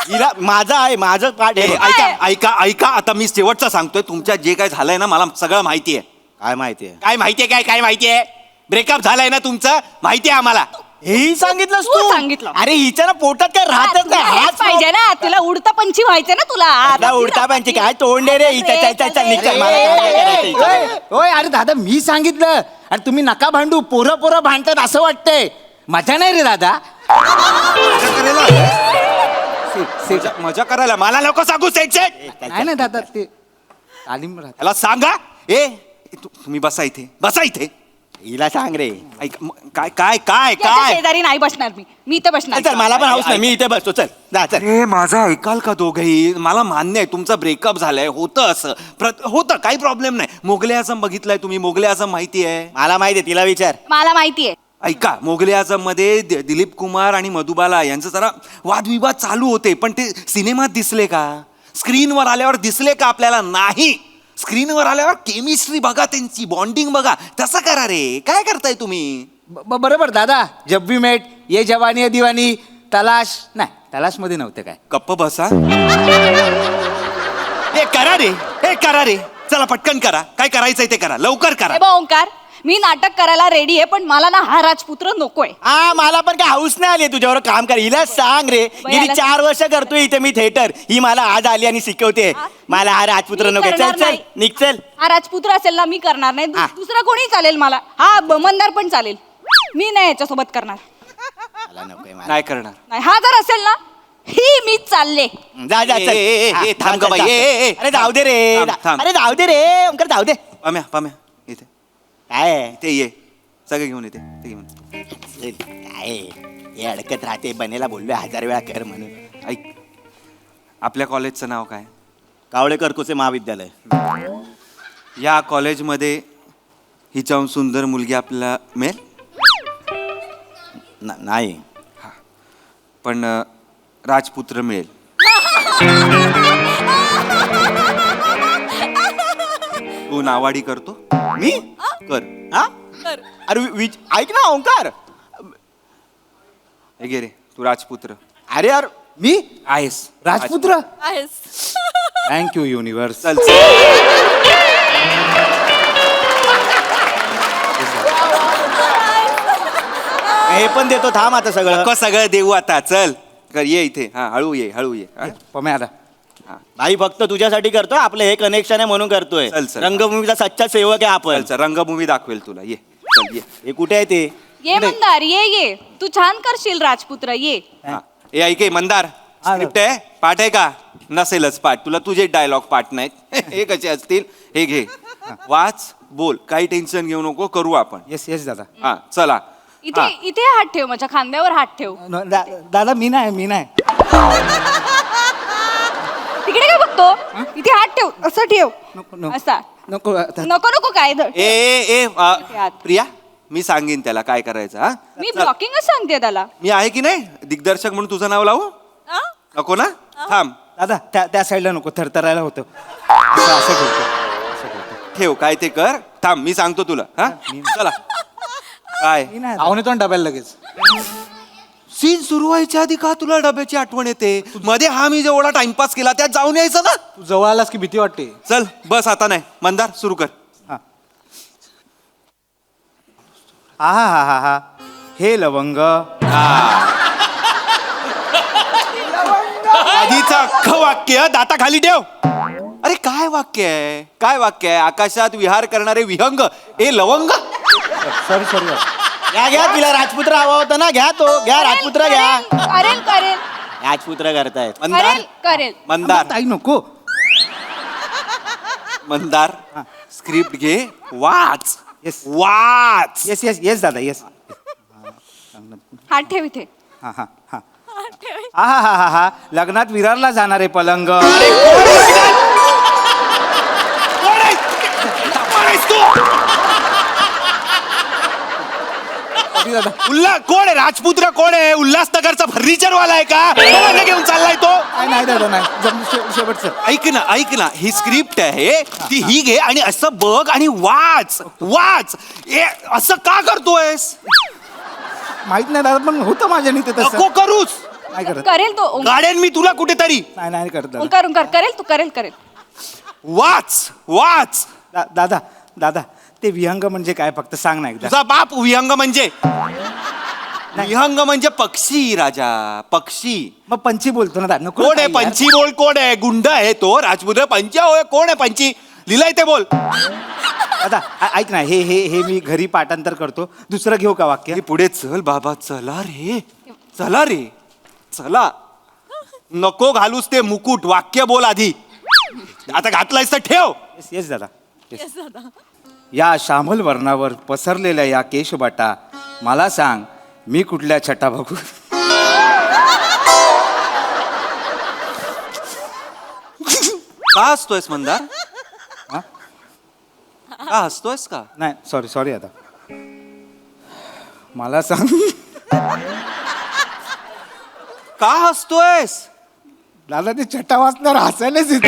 हिला माझं आहे, माझं पाठ ए, आहे. ऐका ऐका ऐका, आता मी शेवटचं सांगतोय. तुमच्या जे काय झालंय ना, मला सगळं माहिती आहे. काय माहितीये? काय माहितीये? काय माहितीये? ब्रेकअप झालाय ना तुमचं, माहितीये आम्हाला. हेही सांगितलंस तू तू? सांगितलं. अरे हिच्या ना पोटात काय राहतच तुला नाही. हेच हाच पाहिजे ना, तुला उडता पंची व्हायचं ना तुला. आपला उडता पाहिजे. काय तोंड आहे रे हिचं? चल निघ, चल. मला काय करायचं हिचं? होय, अरे दादा मी सांगितलं. अरे तुम्ही नका भांडू, पोरं भांडतात असं वाटतंय. मजा नाही रे दादा. मजा करायला मला नको सांगू. नाही ना दादा, ते तालीम राहते. त्याला सांगा. तुम्ही बसा इथे, बसा इथे. हिला सांग रे. ऐक, काय काय काय याच्या काय शेजारी नाही बसणार मी इथे बसणार. चल, मला पण हाऊस नाही, मी इथे बसतो. चल जा, चल. अरे माझा ऐकाल का दोघही? मला मान्य आहे तुमचा ब्रेकअप झालाय, होतं असं. होतं, काही प्रॉब्लेम नाही. मोगले आझम बघितलाय तुम्ही? मोगले आझम माहिती आहे? मला माहिती आहे, तिला विचार. मला माहितीये. ऐका, मोगले आझम मध्ये दिलीप कुमार आणि मधुबाला यांचं जरा वादविवाद चालू होते, पण ते सिनेमात दिसले का? स्क्रीनवर आल्यावर दिसले का आपल्याला? नाही. स्क्रीनवर आल्यावर केमिस्ट्री बघा, त्यांची बॉन्डिंग बघा. तसं करा रे. काय करताय तुम्ही? बरोबर दादा. जब वी मेट, ये जवानी है दिवानी, तलाश नाही, तलाश मध्ये नव्हतं काय. गप्प बसा. हे करा रे, हे करा रे. चला पटकन करा. काय करायचंय ते करा, लवकर करा. हे बघ ओंकार, मी नाटक करायला रेडी आहे, पण मला ना हा राजपुत्र नकोय. मला पण काय हाऊस नाही आली तुझ्यावर काम कर. हिला सांग रे, गेली 4 वर्ष करतोय इथे मी थिएटर. ही मला आज आली आणि शिकवते. मला हा राजपुत्र मी नको. करणार चल चल, नाही. निघ चल. हा राजपुत्र असेल ना, मी करणार नाही. हा. दुसरा कोणी चालेल मला. हा बमनदार पण चालेल. मी नाही याच्यासोबत करणार. मला नकोय मला. नाही करणार. नाही हा जर असेल ना ही मी चालले. जा जा चल. हा, थांब जा, ग बाई, जा, ए. अरे जाऊ दे रे. थांब, थांब. अरे जाऊ दे रे ओंकार जाऊ दे. पाम्या इथे काय ते ये सगळं घेऊन येते ते घेऊन. काय हे अडकत राहते बनेला बोललोय 1000 वेळा कर म्हणून. ऐक, आपल्या कॉलेजचं नाव काय? कावळेकर कुसे महाविद्यालय. या कॉलेजमध्ये हिच्याहून सुंदर मुलगी आपल्याला मिळेल? नाही. पण राजपुत्र मिळेल. तू नावाडी करतो? मी कर. हा अरे ऐक ना ओंकार. हे घे रे, तू राजपुत्र अरे यार मी आहेस. राजपुत्र आहेस. Thank you universe. चल हे पण देतो थांब आता सगळं. नको सगळं देऊ आता. चल कर, ये इथे. हा, हळू ये हा. पम्या आला. भाई फक्त तुझ्यासाठी करतोय. आपलं हे कनेक्शन आहे म्हणून करतोय. चल, चल. रंगभूमीचा सच्चा सेवक आहे आपण. चल चल, रंगभूमी दाखवेल तुला. ये चल ये. हे कुठे आहे ते? ये मंदार ये तू छान करशील राजपुत्र ये. हा. ए ऐके मंदार, स्क्रिप्ट आहे? पाठ आहे का? नसेलच पाठ. तुला तुझे डायलॉग पाठ नाहीत. हे कसे असतील? हे घे, वाच, बोल. काही टेन्शन घेऊ नको, करू आपण. येस दादा. हा चला. इथे इथे हात ठेव, माझ्या खांद्यावर हात ठेव. दादा मी नाही. तिकडे काय बघतो? इथे हात ठेव, असं ठेव. नको असा नको नको नको काय धर. ए हात. प्रिया, मी सांगेन त्याला काय करायचं. हा मी ब्लॉकिंगच सांगते त्याला. मी आहे की नाही दिग्दर्शक म्हणून तुझं नाव लावू नको ना? थांब, दादा त्या साईडला नको, थरथरायला होतं. असं ठेवतो. ठेव काय ते कर. थांब, मी सांगतो तुला. हा चला. काय आवून येतो ना डब्याला लगेच. सीन सुरू व्हायच्या आधी का तुला डब्याची आठवण येते? मध्ये हा मी जेवढा टाइमपास केला त्यात जाऊन यायचं ना. तू जवळ आलास की भीती वाटते. चल बस आता नाही. मंदार सुरू कर. हा हे लवंग. आधीचं अख्खं वाक्य दाता खाली ठेव. अरे काय वाक्य आहे? काय वाक्य आहे? आकाशात विहार करणारे विहंग ए लवंग. सॉरी घ्या तिला राजपुत्र हवा होता ना. घ्या तो घ्या राजपुत्र घ्या. करेल करेल राजपुत्र करतायत. मंदार करेल. मंदार ताई नको. मंदार स्क्रिप्ट घे, वाच. येस वाच. येस दादा येस. हात ठेव इथे. हा लग्नात विरारला जाणारे पलंग. कोण आहे? राजपुत्र कोण आहे? उल्हासनगरचा फर्निचर वाला आहे का? कोणाला घेऊन चाललाय तो? नाही दादा नाही. शेवटचं. ऐक ना ही स्क्रिप्ट आहे ती ही घे आणि असं बघ आणि वाच. ए असं का करतोयस? माहित नाही दादा पण होतं माझ्याने ते तसं. नको करूस. नाही करत. करेल तो. गाड्यान मी तुला कुठेतरी. नाही करत दादा. ओंकार ओंकार करेल तू करेल. वाच. दादा ते विहंग म्हणजे काय फक्त सांग ना एकदा. तुझा बाप विहंग म्हणजे? विहंग म्हणजे पक्षी राजा, पक्षी. मग पंची बोलतो ना दादा. नको कोण आहे ताई यार. पंची? बोल. कोण आहे? गुंड आहे तो राजपुत्र? पंचा होय. कोण आहे पंची? लिहिलंय ते बोल. दादा ऐक ना हे मी घरी पाठांतर करतो. दुसरं घेऊ का वाक्य? हे पुढे चल बाबा. चला रे चला. नको घालूस ते मुकुट. वाक्य बोल आधी. आता घातलायस तर ठेव. येस दादा. या श्यामल वर्णावर पसरलेल्या या केशबाटा मला सांग मी कुठल्या छटा बघू? का हसतोयस मंदार? हा? का हसतोयस का? नाही सॉरी आता मला सांग. का हसतोयस? दादा ते छटा वाचणार हसायलाच येतं.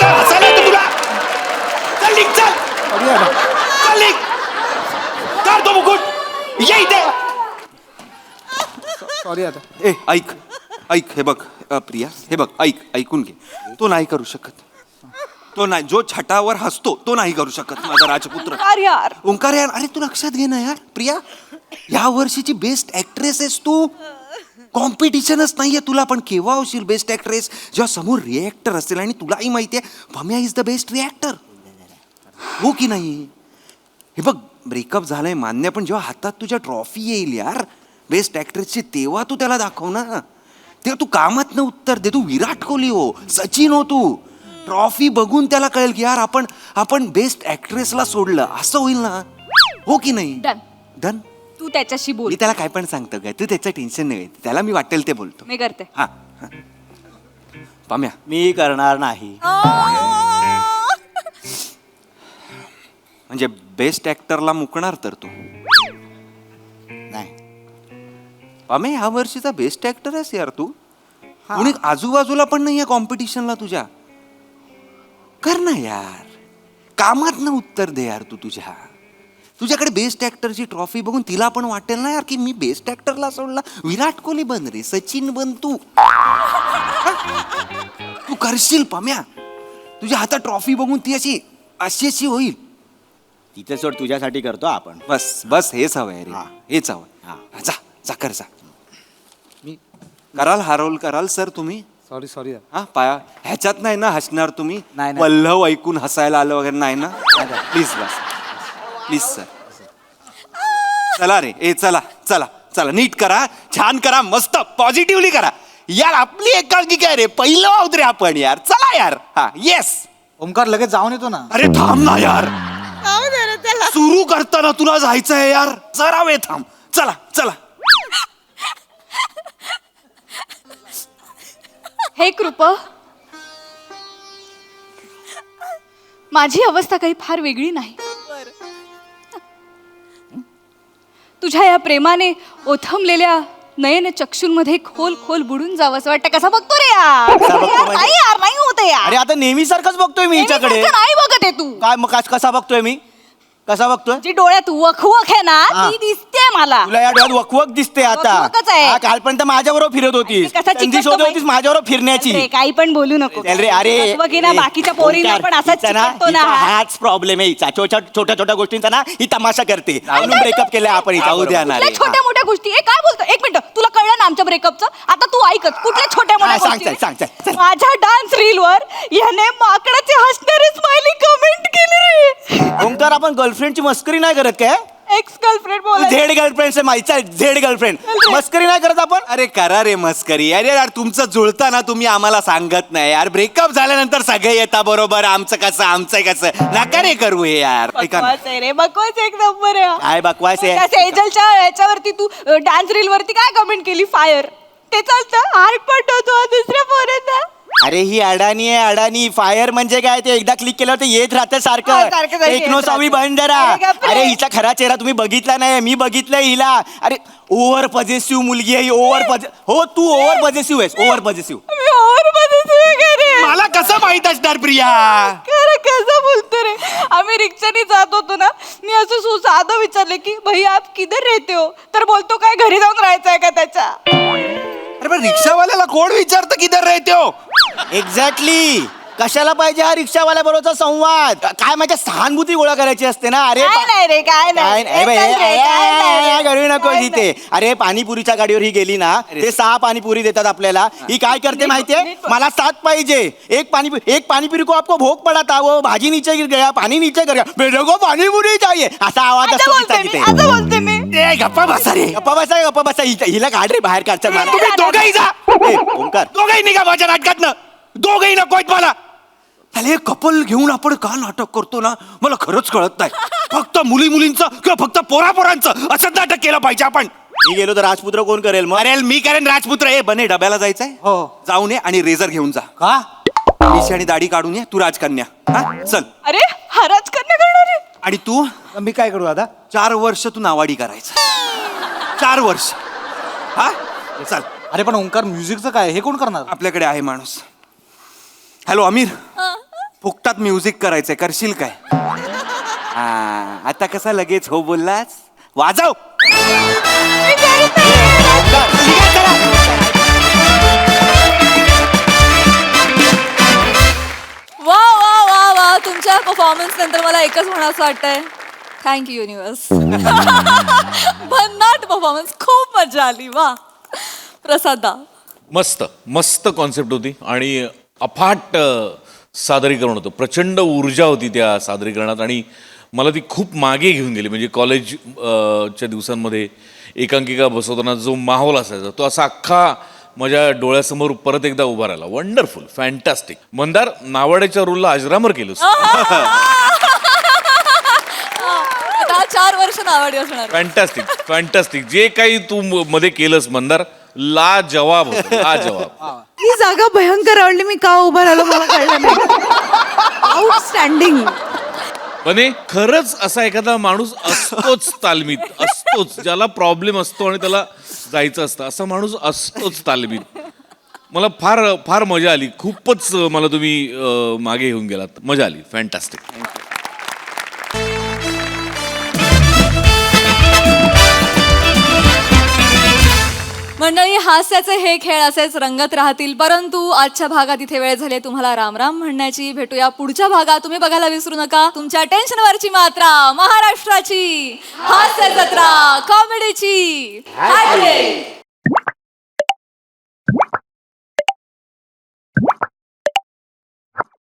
हसायला येतं तुला? चल निघ, चल. Sorry दादा. चल निघ. काढ तो मुकुट. ये इथे. सॉरी आता. ए ऐक हे बघ प्रिया, हे बघ ऐकून घे. तो नाही करू शकत. तो नाही. जो छटावर हसतो तो नाही करू शकत माझा राजपुत्र. ओंकार यार, अरे तू लक्षात घे ना यार. प्रिया या वर्षीची बेस्ट ऍक्ट्रेस आहेस तू. कॉम्पिटिशनच नाहीये तुला. पण केव्हा होशील बेस्ट ऍक्ट्रेस? जेव्हा समोर रिएक्टर असेल आणि तुलाही माहितीये भम्या इज द बेस्ट रिएक्टर. हो की नाही? हे बघ ब्रेकअप झालंय मान्य, पण जेव्हा हातात तुझ्या ट्रॉफी येईल यार बेस्ट ॲक्ट्रेसची, तेव्हा तू त्याला दाखव ना. तेव्हा तू कामात उत्तर दे. तू विराट कोहली हो, सचिन हो, तू ट्रॉफी बघून त्याला कळेल की यार आपण बेस्ट ॲक्ट्रेसला सोडलं, असं होईल ना, हो की नाही? डन. तू त्याच्याशी बोल. मी त्याला काय पण सांगतो काय, तू त्याचं टेन्शन नाही, त्याला मी वाटेल ते बोलतो. मी करते. हा. पाम्या, मी करणार नाही. म्हणजे बेस्ट ॲक्टरला मुकणार तर तू नाही. पाम्या, ह्या वर्षीचा बेस्ट ॲक्टर आहेस यार तू. कोणी आजूबाजूला पण नाही या कॉम्पिटिशनला तुझ्या. कर ना यार, कामात ना उत्तर दे यार तू. तुझ्याकडे बेस्ट ॲक्टरची ट्रॉफी बघून तिला पण वाटेल ना यार की मी बेस्ट ॲक्टरला सोडला. विराट कोहली बन रे, सचिन बन तू. तू करशील पाम्या. तुझ्या हातात ट्रॉफी बघून ती अशी अशी होईल. तिथे सोड, तुझ्यासाठी करतो आपण. बस हेच हवंय रे, हेच हवंय. जा कर जा. मी कराल, हा रोल कराल सर तुम्ही? सॉरी. हा पाया, ह्याच्यात नाही ना हसणार तुम्ही? नाही. वल्लव ऐकून हसायला आलं वगैरे नाही ना? Please sir. चला रे, चला नीट करा, छान करा, मस्त पॉझिटिव्हली करा यार. आपली एकांकी काय रे, पहिलं आहोत रे आपण यार. चला यार. हा, येस. ओमकार लगेच जाऊन येतो ना. अरे थांब ना यार, सुरू करताना तुला जायचंय यार, जरा वेळ थांब. चला. हे कृपा, माझी अवस्था काही फार वेगळी नाही. तुझ्या या प्रेमाने ओथंबलेल्या नयन चक्षुंमध्ये खोल खोल बुडून जावं असं वाटतं. कसा बघतो रे यार? नाही यार, नाही होत यार. अरे आता नेहमी सारखंच बघतोय मी हिच्याकडे. नाही बघत आहे तू. काय मग कसा बघतोय मी? कसा बघतोय? जी डोळ्यात वखवख आहे ना, ती दिसते मला. तुला या डोळ्यात वकवक दिसते आता. वकवकच आहे. हा, कालपर्यंत माझ्याबरोबर फिरत होतीस, कसा चिकटतो संधी शोधत बाई. होतीस माझ्याबरोबर फिरण्याची. अरे, काही पण बोलू नको. अरे वकवकी ना, बाकीच्या पोरींना पण असाच चिकटतो ना. हाच प्रॉब्लेम आहे हिचा. छोट्या गोष्टींचा ना ही तमाशा करते. म्हणून ब्रेकअप केलाय आपण. जाऊ द्या ना रे. कुठल्या छोट्या मोठ्या गोष्टी काय बोलतो? एक मिनिट, तुला कळलं ना आमच्या ब्रेकअपचं? आता तू ऐकत, कुठल्या छोट्या मोठ्या हा, गोष्टी? सांग. माझ्या डान्स रील वर याने माकडाची हसणारी स्माइली कमेंट केली रे. ओंकार, आपण गर्लफ्रेंडची मस्करी नाही करत काय? एक्स गर्लफ्रेंड बोल. झेड गर्लफ्रेंड माहिती, झेड गर्लफ्रेंड. मस्करी नाही करत आपण. अरे करा रे मस्करी. अरे यार, तुमचं जुळतं ना, तुम्ही आम्हाला सांगत नाही यार. ब्रेकअप झाल्यानंतर सगळे येता बरोबर, आमचं कसं नका रे करू हे यार. ऐका ना. बकवास आहे रे, बकवास एक नंबर आहे. काय बकवास आहे? त्या सेजलच्या याच्यावरती तू डान्स रील वरती काय कमेंट केली? फायर. ते चालतं, हार्ट पटवतो दुसऱ्या पोरांना. अरे ही अडाणी आहे, अडाणी. फायर म्हणजे काय, ते एकदा क्लिक केल्यावर ते येत राहतं हा, सारखं. सारखं टेक्नोसॉवी बंद जरा. अरे गप्प रे. अरे हिचा खरा चेहरा तुम्ही बघितला नाही, मी बघितलंय हिला. अरे ओव्हर पॉझिटिव्ह मुलगी आहे ही. हो, तू ओव्हर पॉझिटिव्ह आहेस, ओव्हर पॉझिटिव्ह. मी ओव्हर पॉझिटिव्ह आहे. मला कसं माहित असणार प्रिया? खरं कसं बोलतो रे? आम्ही रिक्षाने जात होतो ना, मी असं साधं विचारले की भैया आप किधर रहते हो? तर बोलतो काय घरी जाऊन राहायचंय का त्याच्या? अरे पण रिक्षावाल्याला कोण विचारतं किधर रहते हो? एक्झॅक्टली. कशाला पाहिजे हा रिक्षावाल्या बरोबरचा संवाद? काय माझ्या सहानुभूती गोळा करायची असते ना. अरे काय नाही रे, काय नाही. करू नको तिथे. अरे पाणीपुरीच्या गाडीवर ही गेली ना, ते 6 पाणीपुरी देतात आपल्याला. ही काय करते माहितीये? मला 7 पाहिजे. एक पाणीपुरी को आपको भोग पडा था, वो भाजी नीचे गिर गया, पाणी नीचे गिर गया, मेरे को पाणीपुरी चाहिए, असा आवाज असतो तिचा तिथे. असं बोलते मी. गप्पा बसा रे. गप्पा बसा. हिला काढ रे बाहेर, काढच्या मला. तुम्ही दोघंही जा. ओंकार, दोघंही निघा माझ्या नाटकातनं. दोघंही नकोत मला. हे कपल घेऊन आपण का नाटक करतो ना, मला खरंच कळत नाही. फक्त मुलींचं किंवा फक्त पोरांचं असं नाटक केलं पाहिजे आपण. मी गेलो तर राजपुत्र कोण करेल मग? अरे मी करेन राजपुत्र. हे बने डब्याला जायचंय, हो. जाऊन ये आणि रेझर घेऊन जा. का? मिशी आणि दाढी काढून ये. तू राजकन्या. हा, चल. अरे हा राजकन्या करणार आहे. आणि तू मी काय करू आता? 4 वर्ष तू नावाडी करायचं. 4 वर्ष. हा, चल. अरे पण ओंकार, म्युझिकचं काय, हे कोण करणार? आपल्याकडे आहे माणूस. हॅलो अमीर, फुकटात म्युझिक करायचंय, करशील काय? हा, आता कसा लगेच हो बोललास? वाजव. वा. तुमच्या परफॉर्मन्स नंतर मला एकच म्हणावंसं वाटतंय, थँक्यू युनिवर्स. भन्नाट परफॉर्मन्स, खूप मजा आली. वा प्रसादा. मस्त कॉन्सेप्ट होती आणि अफाट सादरीकरण होतं. प्रचंड ऊर्जा होती त्या सादरीकरणात आणि मला ती खूप मागे घेऊन गेली. म्हणजे कॉलेज च्या दिवसांमध्ये एकांकिका बसवताना जो माहोल असायचा तो असा अख्खा माझ्या डोळ्यासमोर परत एकदा उभा राहिला. Wonderful, fantastic. मंदार, नावाड्याच्या रोलला अजरामर केलंस. आता 4 वर्ष नावाडी असणार. Fantastic, fantastic. जे काही तू मध्ये केलंस मंदार, ला जवाब होतं, ला जवाब. ही जागा भयंकर आवडली. मी का उभा राहिलो मला कळलं नाही. आउटस्टँडिंग. म्हणे खरंच असा एखादा माणूस असतोच तालमीत, असतोच, ज्याला प्रॉब्लेम असतो आणि त्याला जायचं असतं, असा माणूस असतोच तालमीत. मला फार फार मजा आली. खूपच मला तुम्ही मागे घेऊन गेलात. मजा आली. फॅन्टॅस्टिक. मंडळी, हास्याचे हे खेळ असेच रंगत राहतील, परंतु आजच्या भागात इथे वेळ झाली तुम्हाला राम राम म्हणण्याची. भेटूया पुढच्या भागात. तुम्ही बघायला विसरू नका तुमच्या टेन्शनवरची मात्रा, महाराष्ट्राची हास्य जत्रा, कॉमेडीची.